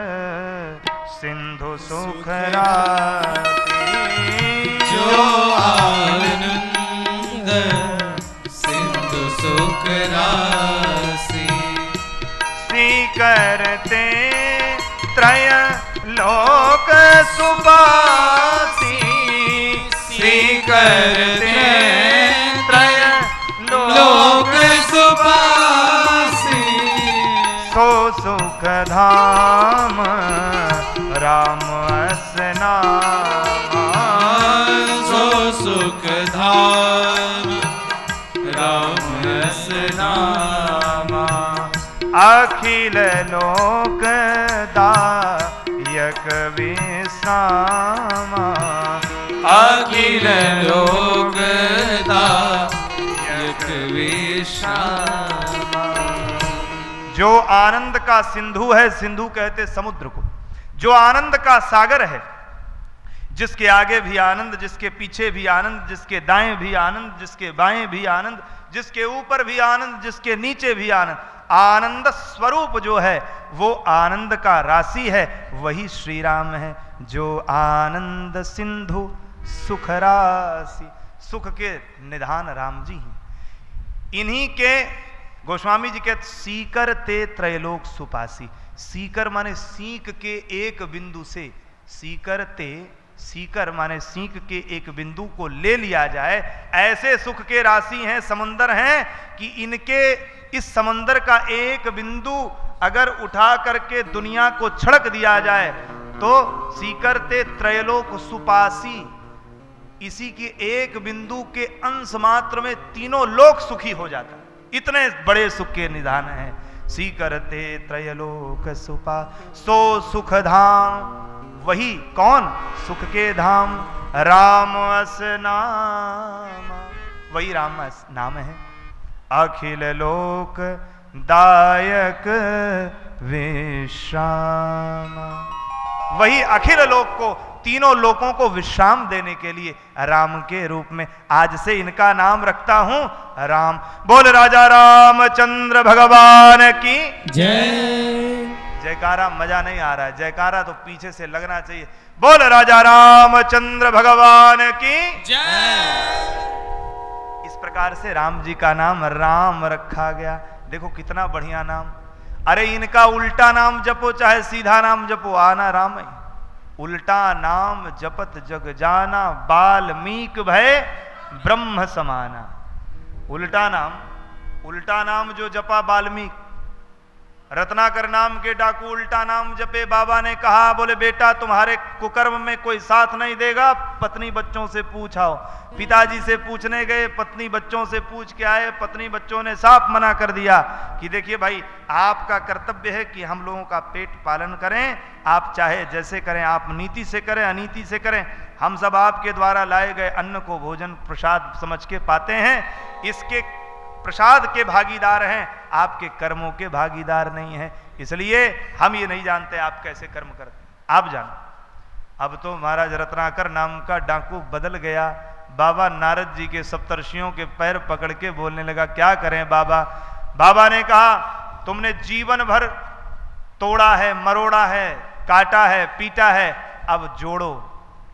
सिंधु सुख राशि, जो आनंद सिंधु सुख राशि, सी करते त्रय लोक सुबासी, सी करते त्रय लोक सुबासी, सो सुख धाम राम अस नामा, सो सुख धाम राम अस नामा, अखिल लोक दायक विश्रामा, अखिल लोक दायक विश्रामा। जो आनंद का सिंधु है, सिंधु कहते समुद्र को, जो आनंद का सागर है, जिसके आगे भी आनंद, जिसके पीछे भी आनंद, जिसके दाएं भी आनंद, जिसके बाएं भी आनंद, जिसके ऊपर भी आनंद, जिसके नीचे भी आनंद, आनंद स्वरूप जो है वो आनंद का राशि है, वही श्री राम है। जो आनंद सिंधु सुख राशि, सुख के निधान राम जी हैं। इन्हीं के गोस्वामी जी कहते सीकर ते त्रैलोक सुपासी। सीकर माने सीक के एक बिंदु से, सीकर ते सीकर माने सींक के एक बिंदु को ले लिया जाए, ऐसे सुख के राशि हैं, समंदर हैं कि इनके इस समंदर का एक बिंदु अगर उठा करके दुनिया को छड़क दिया जाए तो सीकर ते त्रैलोक सुपासी, इसी के एक बिंदु के अंश मात्र में तीनों लोक सुखी हो जाता, इतने बड़े सुख के निधान है। सीकर ते त्रैलोक सुपा सो सुख धाम, वही कौन? सुख के धाम राम अस नाम, वही राम अस नाम है। अखिल लोक दायक विश्राम, वही अखिल लोक को, तीनों लोकों को विश्राम देने के लिए राम के रूप में आज से इनका नाम रखता हूं राम। बोल राजा रामचंद्र भगवान की जय। जयकारा मजा नहीं आ रहा है, जयकारा तो पीछे से लगना चाहिए। बोल राजा रामचंद्र भगवान की जय। इस प्रकार से राम जी का नाम राम रखा गया। देखो कितना बढ़िया नाम। अरे इनका उल्टा नाम जपो चाहे सीधा नाम जपो, आना राम ही। उल्टा नाम जपत जग जाना, बाल्मीक भय ब्रह्म समाना। उल्टा नाम जो जपा वाल्मीकि, रत्नाकर नाम के डाकू उल्टा नाम जपे। बाबा ने कहा, बोले बेटा तुम्हारे कुकर्म में कोई साथ नहीं देगा, पत्नी बच्चों से पूछाओ। पिताजी से पूछने गए, पत्नी बच्चों से पूछ के आए, पत्नी बच्चों ने साफ मना कर दिया कि देखिए भाई आपका कर्तव्य है कि हम लोगों का पेट पालन करें, आप चाहे जैसे करें, आप नीति से करें अनीति से करें, हम सब आपके द्वारा लाए गए अन्न को भोजन प्रसाद समझ के पाते हैं, इसके प्रसाद के भागीदार हैं, आपके कर्मों के भागीदार नहीं हैं। इसलिए हम ये नहीं जानते आप कैसे कर्म करते, आप जानो। अब तो महाराज रत्नाकर नाम का डाकू बदल गया। बाबा नारद जी के सप्तर्षियों के पैर पकड़ के बोलने लगा, क्या करें बाबा। बाबा ने कहा तुमने जीवन भर तोड़ा है, मरोड़ा है, काटा है, पीटा है, अब जोड़ो।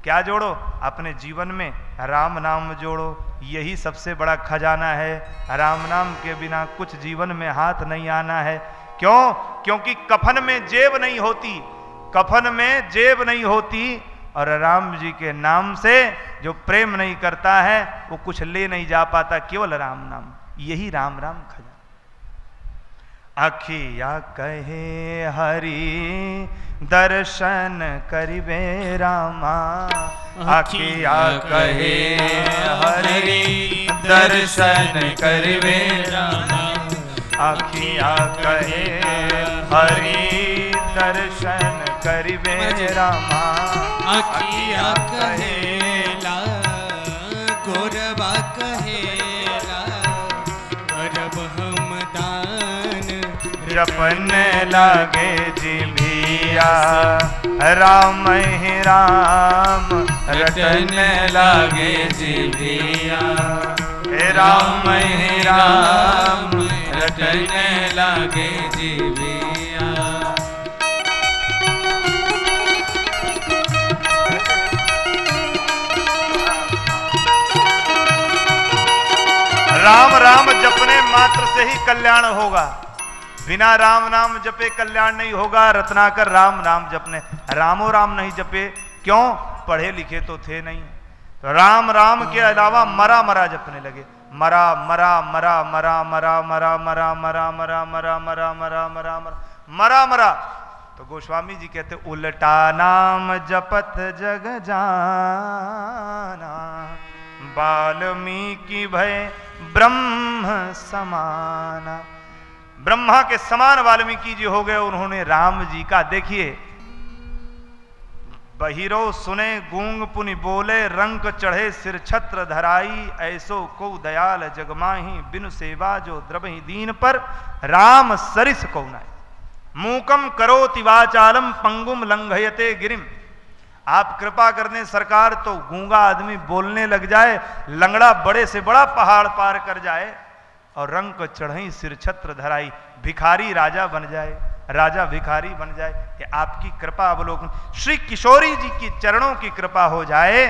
क्या जोड़ो? अपने जीवन में राम नाम जोड़ो, यही सबसे बड़ा खजाना है। राम नाम के बिना कुछ जीवन में हाथ नहीं आना है। क्यों? क्योंकि कफन में जेब नहीं होती, कफन में जेब नहीं होती, और राम जी के नाम से जो प्रेम नहीं करता है वो कुछ ले नहीं जा पाता, केवल राम नाम, यही राम राम खजाना। अखिया कहे हरि दर्शन करिबे रामा, अखिया कहे हरि दर्शन करिबे रामा, अखिया कहे हरि दर्शन करिबे रामा, अखिया कहेला गोरबा कहेला, अरब हम दान जपन लागे जिभिया, राम ही राम रटन लागे जिभिया, राम ही राम रटन लागे जिभिया। राम राम जपने मात्र से ही कल्याण होगा, बिना राम नाम जपे कल्याण नहीं होगा। रत्नाकर राम नाम जपने, रामो राम नहीं जपे, क्यों? पढ़े लिखे तो थे नहीं, तो राम राम के अलावा मरा मरा जपने लगे। मरा मरा मरा मरा मरा मरा मरा मरा मरा मरा मरा मरा मरा मरा मरा। तो गोस्वामी जी कहते उल्टा नाम जपत जग जाना, वाल्मीकि भय ब्रह्म समाना। ब्रह्मा के समान वाल्मीकि जी हो गए। उन्होंने राम जी का, देखिए, बहिरो सुने गूंग पुनि बोले, रंक चढ़े सिर छत्र धराई, ऐसो को दयाल जगमाही, बिनु सेवा जो द्रवहि दीन पर, राम सरिस को नाय। मूकम करोति वाचालम पंगुम लंघयते गिरिम। आप कृपा कर दें सरकार तो गूंगा आदमी बोलने लग जाए, लंगड़ा बड़े से बड़ा पहाड़ पार कर जाए, और रंक चढ़ई सिर छत्र धराई, भिखारी राजा बन जाए, राजा भिखारी बन जाए। ये आपकी कृपा अवलोकन। श्री किशोरी जी की चरणों की कृपा हो जाए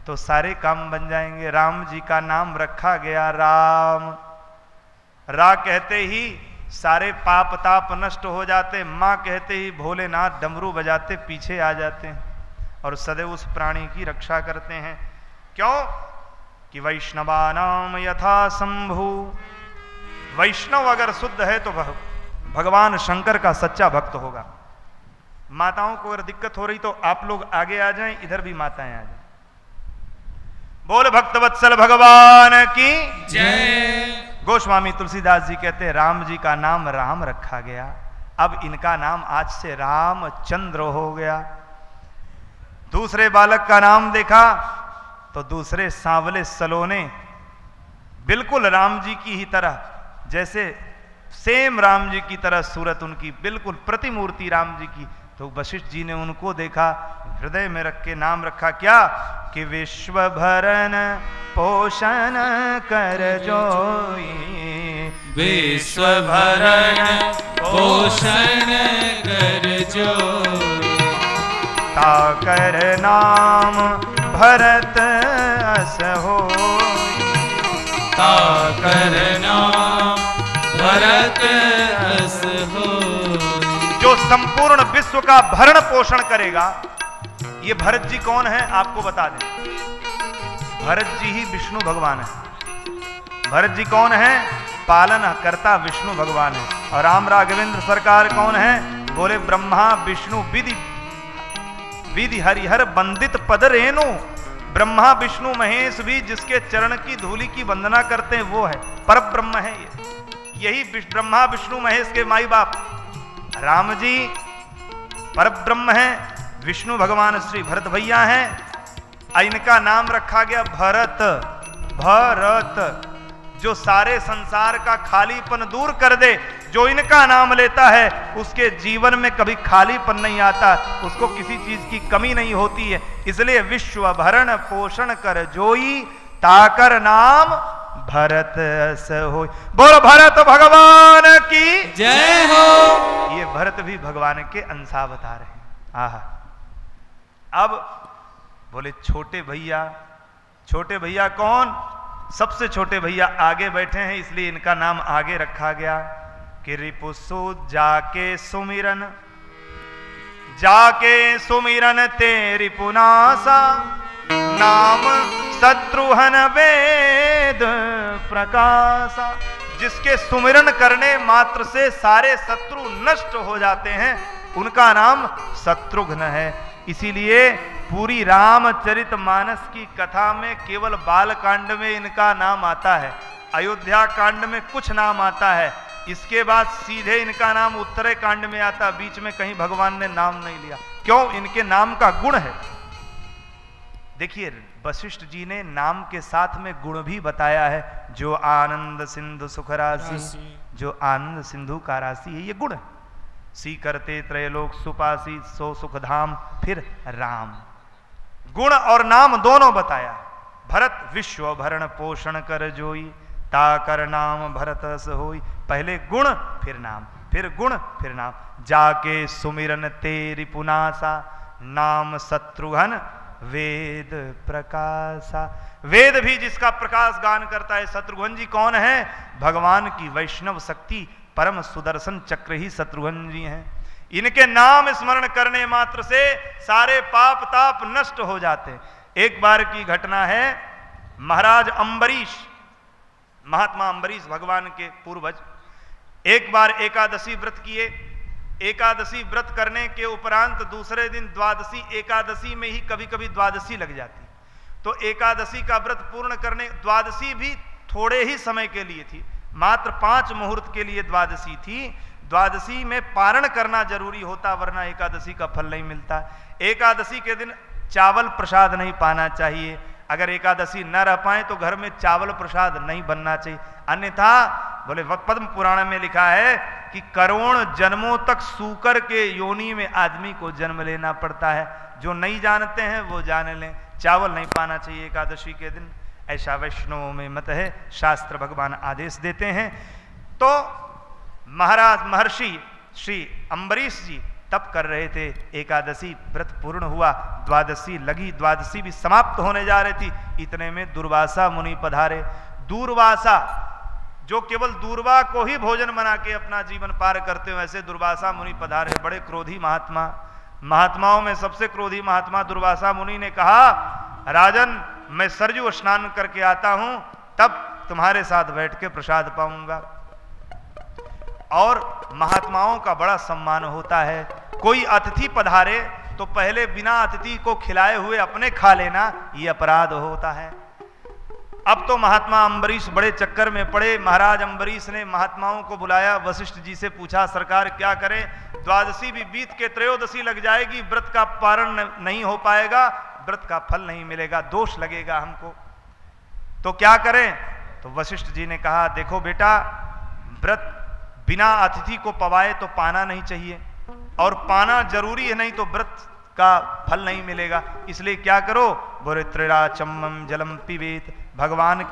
तो सारे काम बन जाएंगे। राम जी का नाम रखा गया राम, रा कहते ही सारे पाप ताप नष्ट हो जाते, माँ कहते ही भोलेनाथ डमरू बजाते पीछे आ जाते हैं। और सदैव उस प्राणी की रक्षा करते हैं। क्यों कि वैष्णवानाम यथा शंभु, वैष्णव अगर शुद्ध है तो वह भगवान शंकर का सच्चा भक्त होगा। माताओं को अगर दिक्कत हो रही तो आप लोग आगे आ जाएं, इधर भी माताएं आ जाएं। बोल भक्तवत्सल भगवान की जय। गोस्वामी तुलसीदास जी कहते हैं राम जी का नाम राम रखा गया, अब इनका नाम आज से रामचंद्र हो गया। दूसरे बालक का नाम देखा तो दूसरे सांवले सलोने, बिल्कुल राम जी की ही तरह, जैसे सेम राम जी की तरह सूरत उनकी, बिल्कुल प्रतिमूर्ति राम जी की। तो वशिष्ठ जी ने उनको देखा, हृदय में रख के नाम रखा क्या कि विश्व भरण पोषण कर जोई, विश्व भरण पोषण कर जोई, ताकर नाम भरत अस होई, ताकर नाम भरत अस होई। जो संपूर्ण विश्व का भरण पोषण करेगा। ये भरत जी कौन है आपको बता दें, भरत जी ही विष्णु भगवान है। भरत जी कौन है? पालन करता विष्णु भगवान है। और राम राघवेंद्र सरकार कौन है? बोले ब्रह्मा विष्णु विधि विधि हरिहर बंदित पद रेणु। ब्रह्मा विष्णु महेश भी जिसके चरण की धूलि की वंदना करते हैं वो है, पर ब्रह्म है ये। यही ब्रह्मा विष्णु महेश के माई बाप राम जी पर ब्रह्म है, विष्णु भगवान श्री भरत भैया हैं। इनका नाम रखा गया भरत। भरत जो सारे संसार का खालीपन दूर कर दे, जो इनका नाम लेता है उसके जीवन में कभी खालीपन नहीं आता, उसको किसी चीज की कमी नहीं होती है। इसलिए विश्व भरण पोषण कर जोई, ताकर नाम भरत अस होई। बोलो भरत भगवान की जय हो। ये भरत भी भगवान के अंशावतार हैं। आहा। अब बोले छोटे भैया, छोटे भैया कौन? सबसे छोटे भैया आगे बैठे हैं, इसलिए इनका नाम आगे रखा गया कि रिपुसु जाके सुमिरन, जाके सुमिरन तेरी पुनासा, नाम शत्रुघ्न वेद प्रकाशा। जिसके सुमिरन करने मात्र से सारे शत्रु नष्ट हो जाते हैं, उनका नाम शत्रुघ्न है। इसीलिए पूरी रामचरित मानस की कथा में केवल बाल कांड में इनका नाम आता है, अयोध्या कांड में कुछ नाम आता है, इसके बाद सीधे इनका नाम उत्तरे कांड में आता, बीच में कहीं भगवान ने नाम नहीं लिया। क्यों? इनके नाम का गुण है। देखिए वशिष्ठ जी ने नाम के साथ में गुण भी बताया है, जो आनंद सिंधु सुख राशि, जो आनंद सिंधु का राशि है, ये गुण है। सी करते त्रैलोक सुपासी, सो सुख धाम, फिर राम। गुण और नाम दोनों बताया। भरत विश्व भरण पोषण कर जोई, ताकर नाम भरत अस होई। पहले गुण फिर नाम, फिर गुण फिर नाम। जाके सुमिरन तेरी पुनासा, नाम शत्रुघ्न वेद प्रकाशा। वेद भी जिसका प्रकाश गान करता है। शत्रुघ्न जी कौन है? भगवान की वैष्णव शक्ति परम सुदर्शन चक्र ही शत्रुघ्न जी हैं। इनके नाम स्मरण करने मात्र से सारे पाप ताप नष्ट हो जाते। एक बार की घटना है, महाराज अम्बरीश, महात्मा अम्बरीश भगवान के पूर्वज, एक बार एकादशी व्रत किए। एकादशी व्रत करने के उपरांत दूसरे दिन द्वादशी, एकादशी में ही कभी कभी द्वादशी लग जाती, तो एकादशी का व्रत पूर्ण करने, द्वादशी भी थोड़े ही समय के लिए थी, मात्र 5 मुहूर्त के लिए द्वादशी थी। द्वादशी में पारण करना जरूरी होता, वरना एकादशी का फल नहीं मिलता। एकादशी के दिन चावल प्रसाद नहीं पाना चाहिए। अगर एकादशी न रह पाए तो घर में चावल प्रसाद नहीं बनना चाहिए, अन्यथा बोले पद्म पुराण में लिखा है कि करोड़ जन्मों तक सूकर के योनि में आदमी को जन्म लेना पड़ता है। जो नहीं जानते हैं वो जान लें, चावल नहीं पाना चाहिए एकादशी के दिन, ऐसा वैष्णव में मत है, शास्त्र भगवान आदेश देते हैं। तो महाराज महर्षि श्री अम्बरीश जी तप कर रहे थे, एकादशी व्रत पूर्ण हुआ, द्वादशी लगी, द्वादशी भी समाप्त होने जा रही थी। इतने में दुर्वासा मुनि पधारे। दुर्वासा जो केवल दूर्वा को ही भोजन बना के अपना जीवन पार करते हो, ऐसे दुर्वासा मुनि पधारे, बड़े क्रोधी महात्मा। महात्माओं में सबसे क्रोधी महात्मा दुर्वासा मुनि ने कहा, राजन मैं सरजू स्नान करके आता हूं, तब तुम्हारे साथ बैठ के प्रसाद पाऊंगा। और महात्माओं का बड़ा सम्मान होता है। कोई अतिथि पधारे तो पहले बिना अतिथि को खिलाए हुए अपने खा लेना, ये अपराध होता है। अब तो महात्मा अम्बरीश बड़े चक्कर में पड़े। महाराज अम्बरीश ने महात्माओं को बुलाया, वशिष्ठ जी से पूछा, सरकार क्या करें, द्वादशी भी बीत के त्रयोदशी लग जाएगी, व्रत का पारण नहीं हो पाएगा, व्रत का फल नहीं मिलेगा, दोष लगेगा हमको, तो क्या करें। तो वशिष्ठ जी ने कहा, देखो बेटा, व्रत बिना अतिथि को पवाए तो पाना नहीं चाहिए, और पाना जरूरी है, नहीं तो व्रत का फल नहीं मिलेगा। इसलिए क्या करो, बोले त्रिराचम्मम जलम पिबेत, भगवान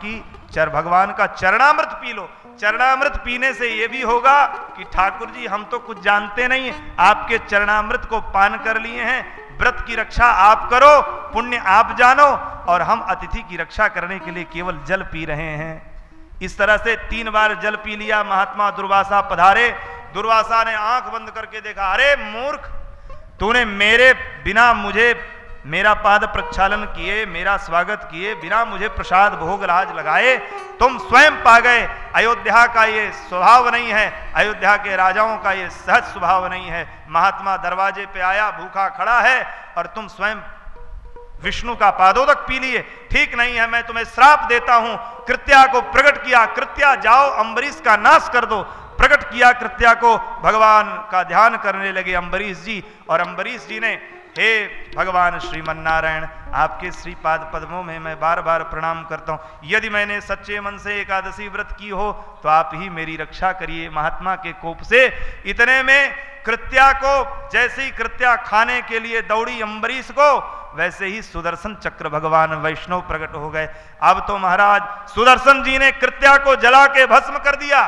का चरणामृत पी लो। चरणामृत पीने से ये भी होगा कि ठाकुर जी हम तो कुछ जानते नहीं, आपके चरणामृत को पान कर लिए हैं, व्रत की रक्षा आप करो, पुण्य आप जानो, और हम अतिथि की रक्षा करने के लिए केवल जल पी रहे हैं। इस तरह से 3 बार जल पी लिया। महात्मा दुर्वासा पधारे। दुर्वासा ने आंख बंद करके देखा, अरे मूर्ख, तूने मेरे बिना मुझे मेरा पाद प्रक्षालन किए, मेरा स्वागत किए, बिना मुझे प्रसाद भोग राज लगाए तुम स्वयं पा गए। अयोध्या का ये स्वभाव नहीं है, अयोध्या के राजाओं का ये सहज स्वभाव नहीं है। महात्मा दरवाजे पे आया, भूखा खड़ा है, और तुम स्वयं विष्णु का पादोदक पी लिए, ठीक नहीं है। मैं तुम्हें श्राप देता हूं। कृत्या को प्रकट किया, कृत्या जाओ अम्बरीश का नाश कर दो। प्रकट किया कृत्या को, भगवान का ध्यान करने लगे अम्बरीश जी, और अम्बरीश जी ने, हे भगवान श्रीमन्नारायण, आपके श्रीपाद पद्मों में मैं बार बार प्रणाम करता हूं। यदि मैंने सच्चे मन से एकादशी व्रत की हो तो आप ही मेरी रक्षा करिए महात्मा के कोप से। इतने में कृत्या को, जैसे ही कृत्या खाने के लिए दौड़ी अम्बरीश को, वैसे ही सुदर्शन चक्र भगवान वैष्णव प्रकट हो गए। अब तो महाराज सुदर्शन जी ने कृत्या को जला के भस्म कर दिया।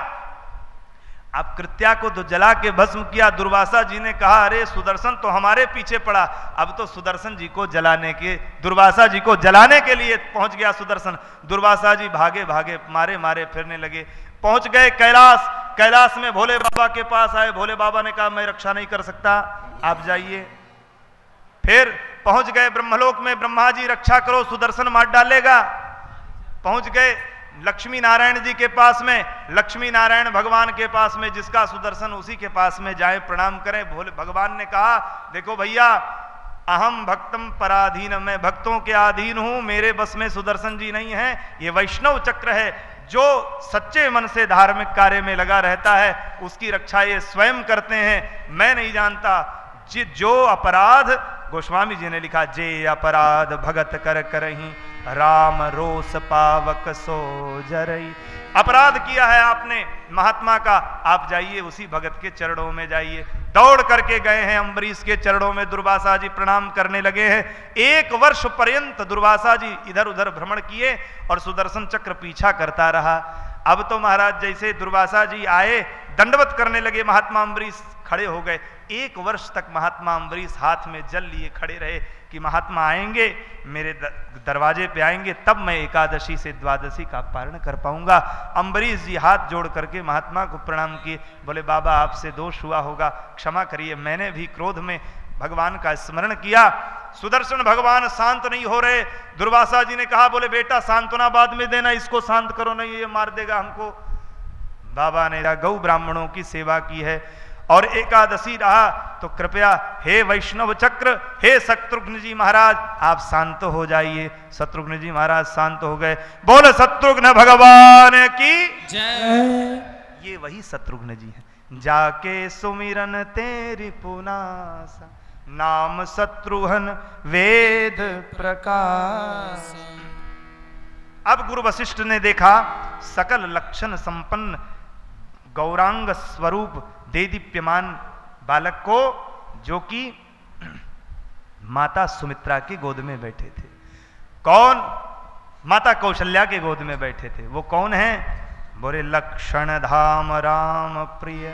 अब कृत्या को तो जला के भस्म किया। दुर्वासा जी ने कहा, अरे सुदर्शन तो हमारे पीछे पड़ा। अब तो सुदर्शन जी को जलाने के, दुर्वासा जी को जलाने के लिए पहुंच गया सुदर्शन। दुर्वासा जी भागे भागे मारे मारे फिरने लगे। पहुंच गए कैलाश। कैलाश में भोले बाबा के पास आए। भोले बाबा ने कहा, मैं रक्षा नहीं कर सकता, आप जाइए। फिर पहुंच गए ब्रह्मलोक में। ब्रह्मा जी रक्षा करो, सुदर्शन मार डालेगा। पहुंच गए लक्ष्मी नारायण जी के पास में। लक्ष्मी नारायण भगवान के पास में, जिसका सुदर्शन उसी के पास में जाए, प्रणाम करें। भोले भगवान ने कहा, देखो भैया, अहम भक्तम पराधीन, मैं भक्तों के अधीन हूं, मेरे बस में सुदर्शन जी नहीं है। ये वैष्णव चक्र है, जो सच्चे मन से धार्मिक कार्य में लगा रहता है उसकी रक्षा ये स्वयं करते हैं, मैं नहीं जानता। जो अपराध, गोस्वामी जी ने लिखा, जे अपराध भगत कर करही, राम रोष पावक सो जरई। अपराध किया है आपने महात्मा का, आप जाइए उसी भगत के चरणों में जाइए। दौड़ करके गए हैं अम्बरीश के चरणों में। दुर्वासा जी प्रणाम करने लगे हैं। 1 वर्ष पर्यंत दुर्वासा जी इधर उधर भ्रमण किए और सुदर्शन चक्र पीछा करता रहा। अब तो महाराज जैसे दुर्वासा जी आए, दंडवत करने लगे, महात्मा अम्बरीश खड़े हो गए। 1 वर्ष तक महात्मा अम्बरीश हाथ में जल लिए खड़े रहे कि महात्मा आएंगे, मेरे दरवाजे पे आएंगे, तब मैं एकादशी से द्वादशी का पारण कर पाऊंगा। अम्बरीश जी हाथ जोड़ करके महात्मा को प्रणाम किए। बोले, बाबा आपसे दोष हुआ होगा, क्षमा करिए, मैंने भी क्रोध में भगवान का स्मरण किया। सुदर्शन भगवान शांत नहीं हो रहे। दुर्वासा जी ने कहा, बोले बेटा सांत्वना बाद में देना, इसको शांत करो, नहीं ये मार देगा हमको। बाबा ने गौ ब्राह्मणों की सेवा की है और एकादशी रहा, तो कृपया हे वैष्णव चक्र, हे शत्रुघ्न जी महाराज, आप शांत हो जाइए। शत्रुघ्न जी महाराज शांत हो गए। बोल शत्रुघ्न भगवान की जय। ये वही शत्रुघ्न जी हैं। जाके सुमिरन तेरी पुनासा, नाम शत्रुघ्न वेद प्रकाश। अब गुरु वशिष्ठ ने देखा सकल लक्षण संपन्न गौरांग स्वरूप देदीप्यमान बालक को, जो कि माता सुमित्रा की गोद में बैठे थे। कौन? माता कौशल्या के गोद में बैठे थे। वो कौन है? बोले, लक्षण धाम राम प्रिय,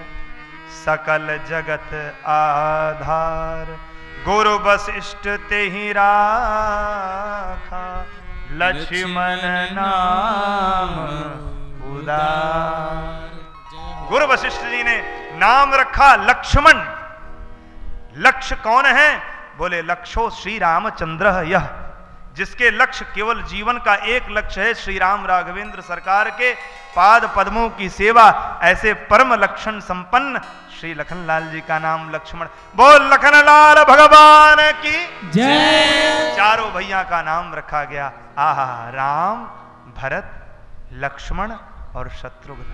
सकल जगत आधार, गुरु वशिष्ठ ते ही राखा, लक्ष्मण नाम उदार। गुरु वशिष्ठ जी ने नाम रखा लक्ष्मण। लक्ष्य कौन है? बोले लक्ष्यो श्री रामचंद्र यह, जिसके लक्ष्य केवल जीवन का एक लक्ष्य है श्री राम राघवेंद्र सरकार के पाद पद्मों की सेवा, ऐसे परम लक्षण संपन्न श्री लखनलाल जी का नाम लक्ष्मण। बोल लखनलाल भगवान की जय। चारों भैया का नाम रखा गया। आहा, राम, भरत, लक्ष्मण और शत्रुघ्न।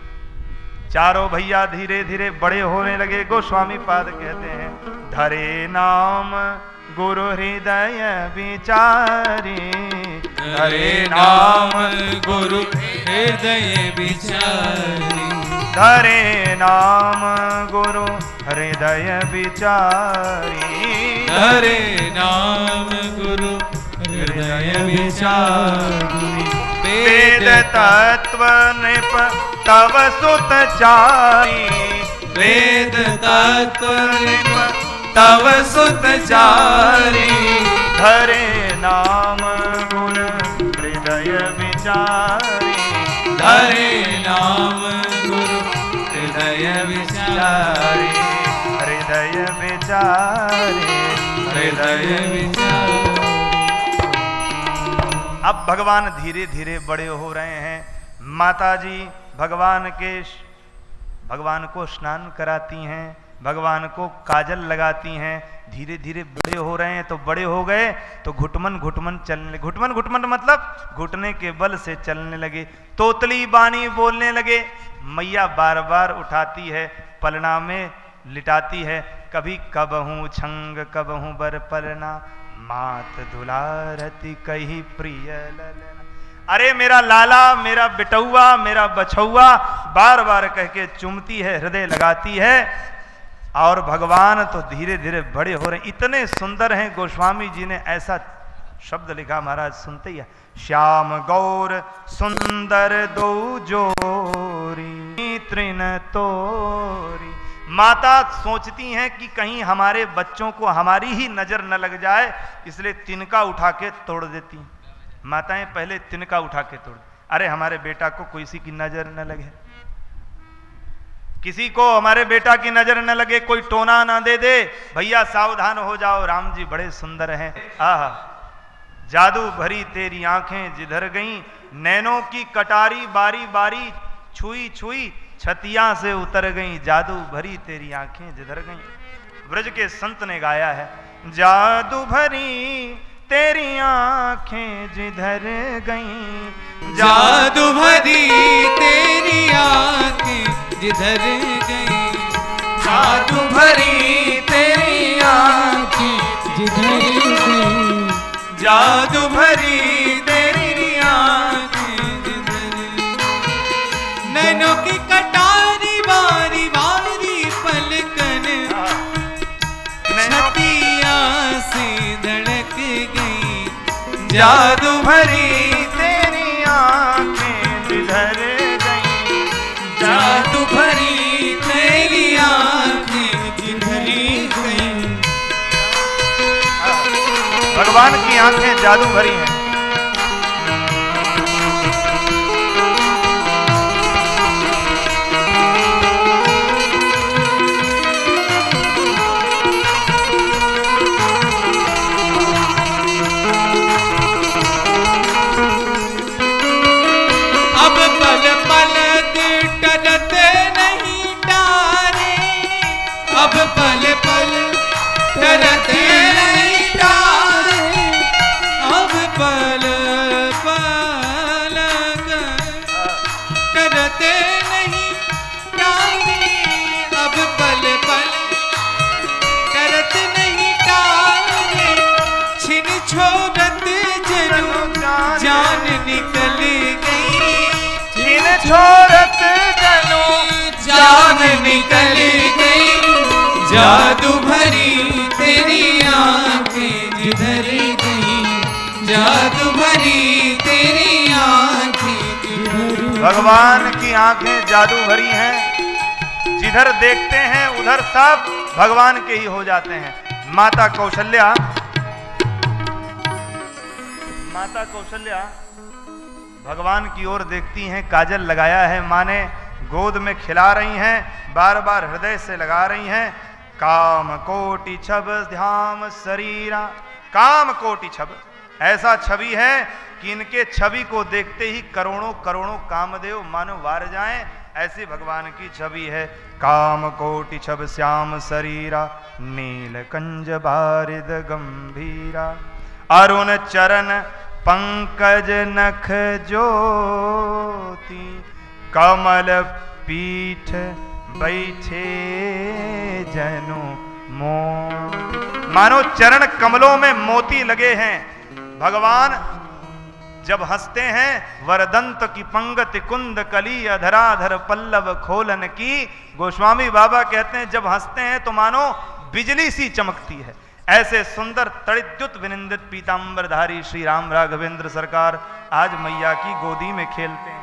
चारों भैया धीरे धीरे बड़े होने लगे। गोस्वामी पाद कहते हैं, धरे नाम गुरु हृदय विचारी, धरे नाम गुरु हृदय विचारी, धरे नाम गुरु हृदय विचारी, धरे नाम गुरु हृदय विचारी। वेद तत्व नृप तव सुत चारी, वेद तत्व नृप तव सुत चारी, धरे नाम गुरु हृदय विचारी, धरे नाम गुरु हृदय विचारी, हृदय विचारी, हृदय विचारी। अब भगवान धीरे धीरे बड़े हो रहे हैं। माता जी भगवान को स्नान कराती हैं, भगवान को काजल लगाती हैं। धीरे धीरे बड़े हो रहे हैं, तो बड़े हो गए तो घुटमन घुटमन चलने, घुटमन घुटमन मतलब घुटने के बल से चलने लगे। तोतली बानी बोलने लगे। मैया बार बार उठाती है, पलना में लिटाती है। कभी कबहूं छंग कबहूं बर पलना, मात दुलारती कही प्रिय ललना। अरे मेरा लाला, मेरा बिटौआ, मेरा बछौआ, बार बार कह के चूमती है, हृदय लगाती है। और भगवान तो धीरे धीरे बड़े हो रहे, इतने सुंदर हैं। गोस्वामी जी ने ऐसा शब्द लिखा, महाराज सुनते ही, श्याम गौर सुंदर दो जोरी तृण तोरी। माता सोचती हैं कि कहीं हमारे बच्चों को हमारी ही नजर न लग जाए, इसलिए तिनका उठा के तोड़ देती हैं। माताएं पहले तिनका उठा के तोड़, अरे हमारे बेटा को किसी की नजर न लगे, किसी को हमारे बेटा की नजर न लगे, कोई टोना ना दे दे, भैया सावधान हो जाओ, राम जी बड़े सुंदर हैं। आहा, जादू भरी तेरी आंखें जिधर गईं, नैनों की कटारी बारी बारी छुई छुई छतिया से उतर गईं, जादू भरी तेरी आंखें जिधर गईं। ब्रज के संत ने गाया है, जादू भरी तेरी आंखें जिधर गईं, जादू भरी तेरी आंखें जिधर गईं, जादू भरी तेरी आंखें जिधर गईं, जादू भरी तेरी आंखें जिधर गईं। नैनों की कटारी बारी बारी पलकन छतिया से धड़क गई, जादू भरी तेरी आंखें जिधर गईं, जादू भरी तेरी आंखें जिधर गईं। भगवान की आंखें जादू भरी हैं। अब पल पल टलते नहीं तारे, अब पल पल टलते नहीं तारे, अब पल पल टलते नहीं तारे, अब पल पल टलत नहीं तारे। छिन छोड़त जनो जान निकल गई, छिन छोड़त जनो जान निकल गई, जादू भरी तेरी आंखें जिधर गई, जादू भरी तेरी आंखें जिधर। भगवान की आंखें जादू भरी हैं, जिधर देखते हैं उधर सब भगवान के ही हो जाते हैं। माता कौशल्या भगवान की ओर देखती हैं, काजल लगाया है माँ ने, गोद में खिला रही हैं, बार बार हृदय से लगा रही हैं। काम कोटि छब ध्याम शरीरा। काम कोटि छब, ऐसा छवि है कि इनके छवि को देखते ही करोड़ों करोड़ों कामदेव मानो वार जाएं, ऐसी भगवान की छवि है। काम कोटि छब श्याम शरीरा, नील कंज बारिद गंभीरा। अरुण चरण पंकज नख ज्योति, कमल पीठ बैठे जनु मोती। मानो चरण कमलों में मोती लगे हैं। भगवान जब हंसते हैं, वरदंत की पंगति कुंद कली अधराधर पल्लव खोलन की। गोस्वामी बाबा कहते हैं जब हंसते हैं तो मानो बिजली सी चमकती है। ऐसे सुंदर तड़िद्युत विनिंदित पीतांबरधारी श्री राम राघवेंद्र सरकार आज मैया की गोदी में खेलते हैं,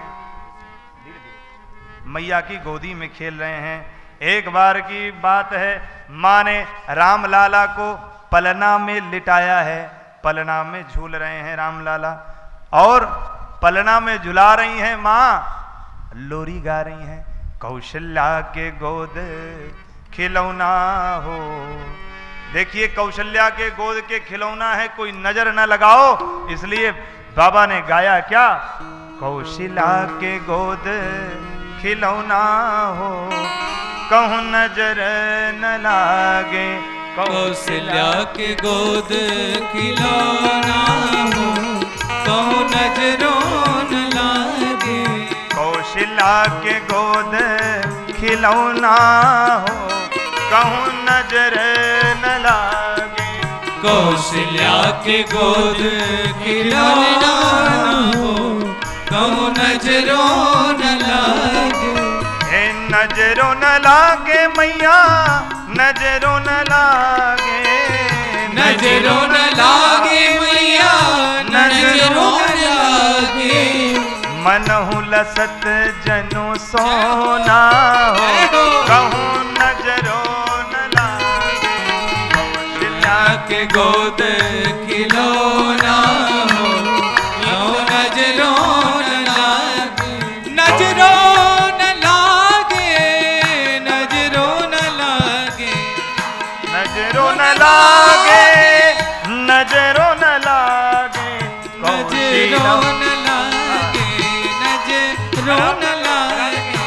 मैया की गोदी में खेल रहे हैं। एक बार की बात है, माँ ने राम लाला को पलना में लिटाया है, पलना में झूल रहे हैं राम लाला, और पलना में झुला रही हैं माँ, लोरी गा रही हैं। कौशल्या के गोद खिलौना हो। देखिए कौशल्या के गोद के खिलौना है, कोई नजर न लगाओ, इसलिए बाबा ने गाया क्या, कौशल्या के गोद खिलौना हो, कहूं नजर न लागे। कौशल्या के गोद खिलौना हो, कहूं नजरों न लागे। कौशल्या के गोद खिलौना हो, कहूं नजर न लागे। कौशल्या के गोद खिलौना हो, कहूं नजरों न लागे। हे नजरों न लागे मैया, नजरों न लागे। नजरों न लागे मैया, नजरों न लागे। मनहु लसत जनु सोना हो, कहूं नजरों न लागे। कौशल्या के गोद खिलौना हो, कहूं नजरों न लागे। नजरों न लागे, नजरों न लागे। नजरों न लागे, नजरों न लागे। नजरों न लागे, नजरों न लागे।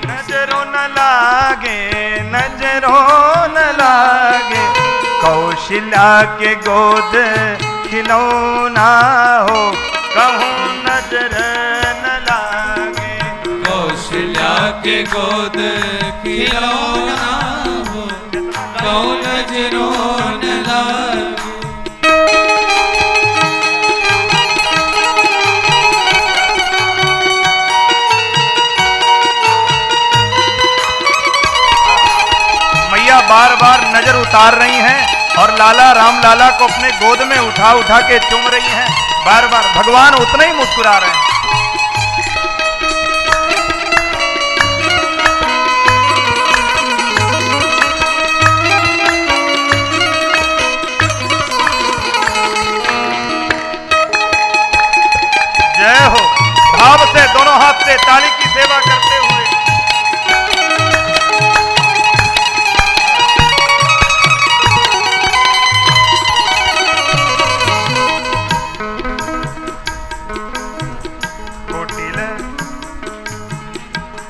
नजरों न लागे, नजरों न लागे। कौशल्या के गोद खिलौना हो, कहूं नजर न लागे। कौशल्या के गोद खिलौना हो, कहूं नजरों न लागे। मैया बार बार नजर उतार रही हैं और लाला राम लाला को अपने गोद में उठा उठा के चूम रही हैं बार बार। भगवान उतना ही मुस्कुरा रहे हैं। जय हो। भाव से दोनों हाथ से ताली की सेवा करते हुए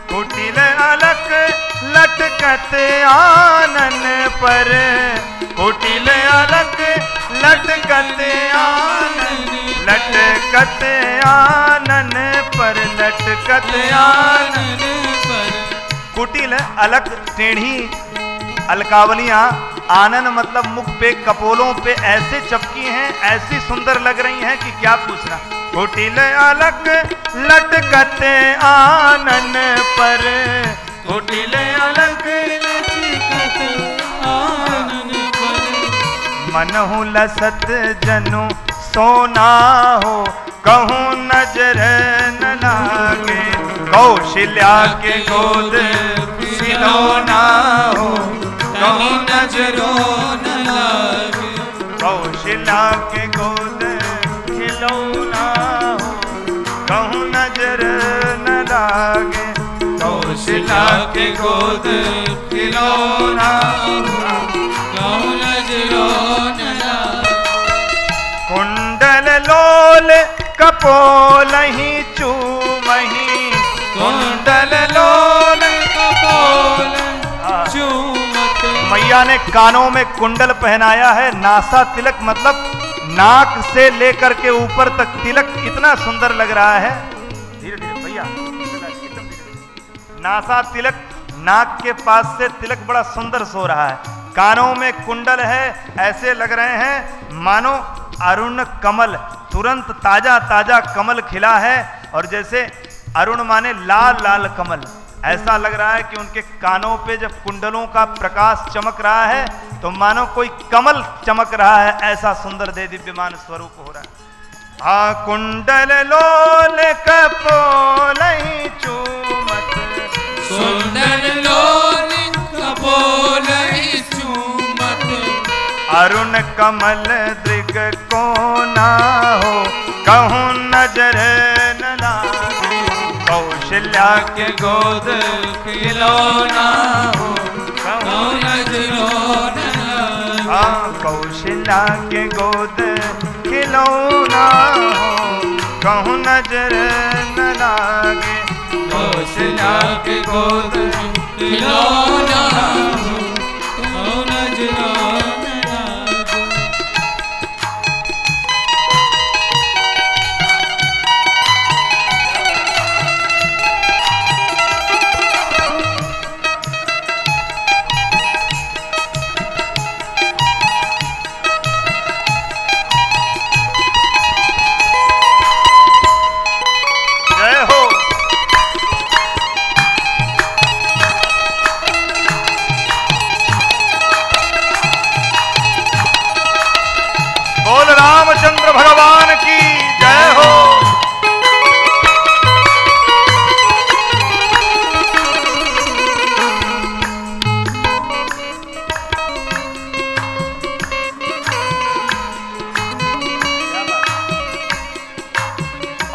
कुटिल अलक लटकत आनन पर। कुटिल अलक लटकत आनन, लटकत आनन पर, लटकत आनन पर। कुटिल अलक टेढ़ी अलकावलियां, आनन मतलब मुख पे कपोलों पे ऐसे चपकी हैं, ऐसी सुंदर लग रही हैं कि क्या पूछना। कुटिल अलक लटकत आनन पर। कुटिल अलक लटकत आनन पर। मनहु लसत जनु सोना हो, कहूं नजर न लागे। कौशल्या के गोद खिलौना हो, कहूं नजरों न लागे। कौशल्या के गोद खिलौना हो, कहूं नजर न लागे। कौशल्या के गोद खिलौना हो, कहूँ नजरो न लागे। कुंडल लोल कपोलहि चूमहि, कुंडल लोल कपोल चूमत। मैया ने कानों में कुंडल पहनाया है। नासा तिलक मतलब नाक से लेकर के ऊपर तक तिलक इतना सुंदर लग रहा है। धीरे धीरे भैया, एकदम धीरे। नासा तिलक, नाक के पास से तिलक बड़ा सुंदर सो रहा है। कानों में कुंडल है, ऐसे लग रहे हैं मानो अरुण कमल, तुरंत ताजा ताजा कमल खिला है। और जैसे अरुण माने लाल लाल कमल, ऐसा लग रहा है कि उनके कानों पे जब कुंडलों का प्रकाश चमक रहा है तो मानो कोई कमल चमक रहा है, ऐसा सुंदर दे दिव्यमान स्वरूप हो रहा है। आ कुंडल लोल कपोलहि चूमत, सुंदर लोल कपोलहि चूमत। अरुण कमल दृग को ना हो, कहूँ नजर न लागे। कौशल्या के गोद खिलौना हो, कहूँ नजरो न लागे। हाँ, कौशल्या के गोद खिलौना हो, कहूँ नजर न लागे। कौशल्या के गोद खिलौना हो, कहूँ नजरो न लागे। जय हो। बोल रामचंद्र भगवान की जय हो।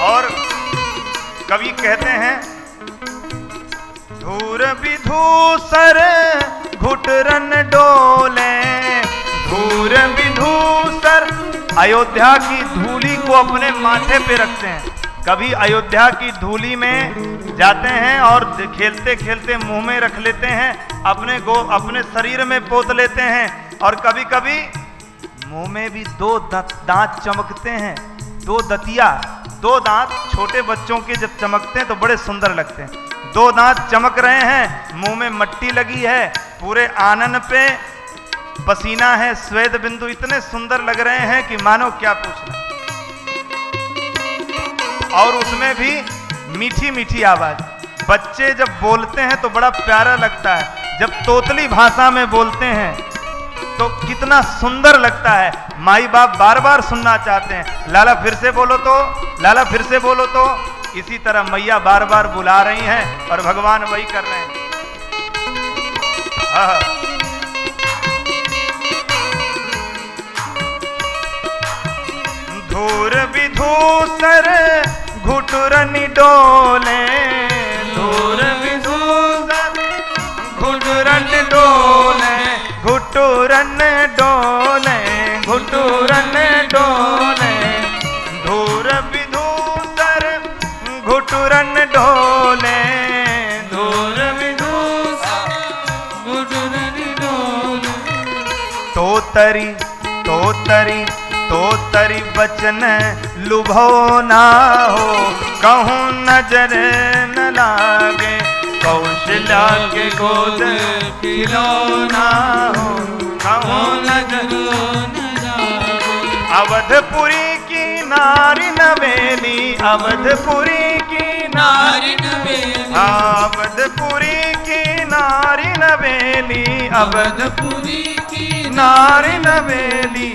और कवि कहते हैं धूर विधूसर घुटरन डोले, धूर विधूसर अयोध्या की धूली को अपने माथे पे रखते हैं। कभी अयोध्या की धूली में जाते हैं और खेलते खेलते मुंह में रख लेते हैं, अपने शरीर में पोत लेते हैं। और कभी कभी मुंह में भी दो दांत चमकते हैं, दो दतिया, दो दांत छोटे बच्चों के जब चमकते हैं तो बड़े सुंदर लगते हैं। दो दांत चमक रहे हैं, मुंह में मट्टी लगी है, पूरे आनन पे पसीना है, श्वेत बिंदु इतने सुंदर लग रहे हैं कि मानो क्या पूछना। और उसमें भी मीठी मीठी आवाज। बच्चे जब बोलते हैं तो बड़ा प्यारा लगता है, जब तोतली भाषा में बोलते हैं तो कितना सुंदर लगता है। माई बाप बार बार सुनना चाहते हैं, लाला फिर से बोलो तो, लाला फिर से बोलो तो। इसी तरह मैया बार बार बुला रही हैं और भगवान वही कर रहे हैं। धूर विधूसर घुटुरनि डोले, धूर विधूसर घुटुरन डोले, घुटुरन डोले, घुटुरन डोले। धूर विधूसर घुटुरन डोले, धूर विधूसर घुटुरन डोले। तोतरी तोतरी तोतरी बचन लुभो ना हो, कहूँ नजर न लागे। कौशल्या के गोद खिलौना हो, कहूँ नजर न लागे। अवधपुरी की नारी नवेली, अवधपुरी की नारी नवेली, अवधपुरी की नारी नवेली, अवधपुरी की नारी नवेली।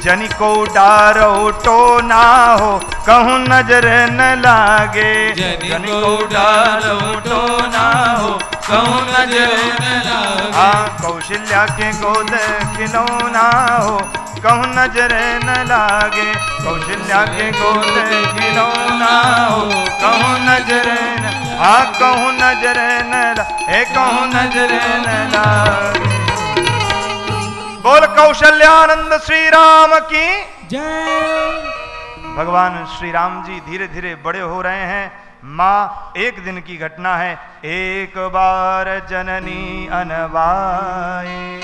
जन को डारो टो ना हो, कहूँ नजर न लागे। जन को डारो टो ना हो, कहूँ नजर न लागे। कौशल्या के गोद खिलौना हो, कहूँ नजर न लागे, कौशल्या के गोद खिलौना हो, कहूँ नजर न, हाँ कहूँ नजर न लागे, कहूँ नजर न लागे। बोल कौशल्यानंद श्री राम की जय। भगवान श्री राम जी धीरे धीरे बड़े हो रहे हैं। माँ, एक दिन की घटना है, एक बार जननी अनवाए,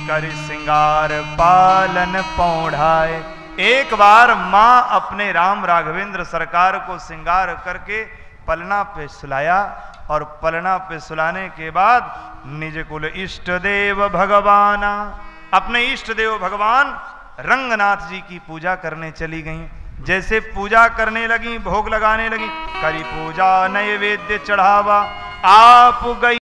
कर सिंगार पालन पौढ़ाए। एक बार माँ अपने राम राघवेंद्र सरकार को सिंगार करके पलना पे सुलाया, और पलना पे सुलाने के बाद निज कुल इष्ट देव भगवाना, अपने इष्ट देव भगवान रंगनाथ जी की पूजा करने चली गईं। जैसे पूजा करने लगी, भोग लगाने लगी, करी पूजा नैवेद्य चढ़ावा, आप गई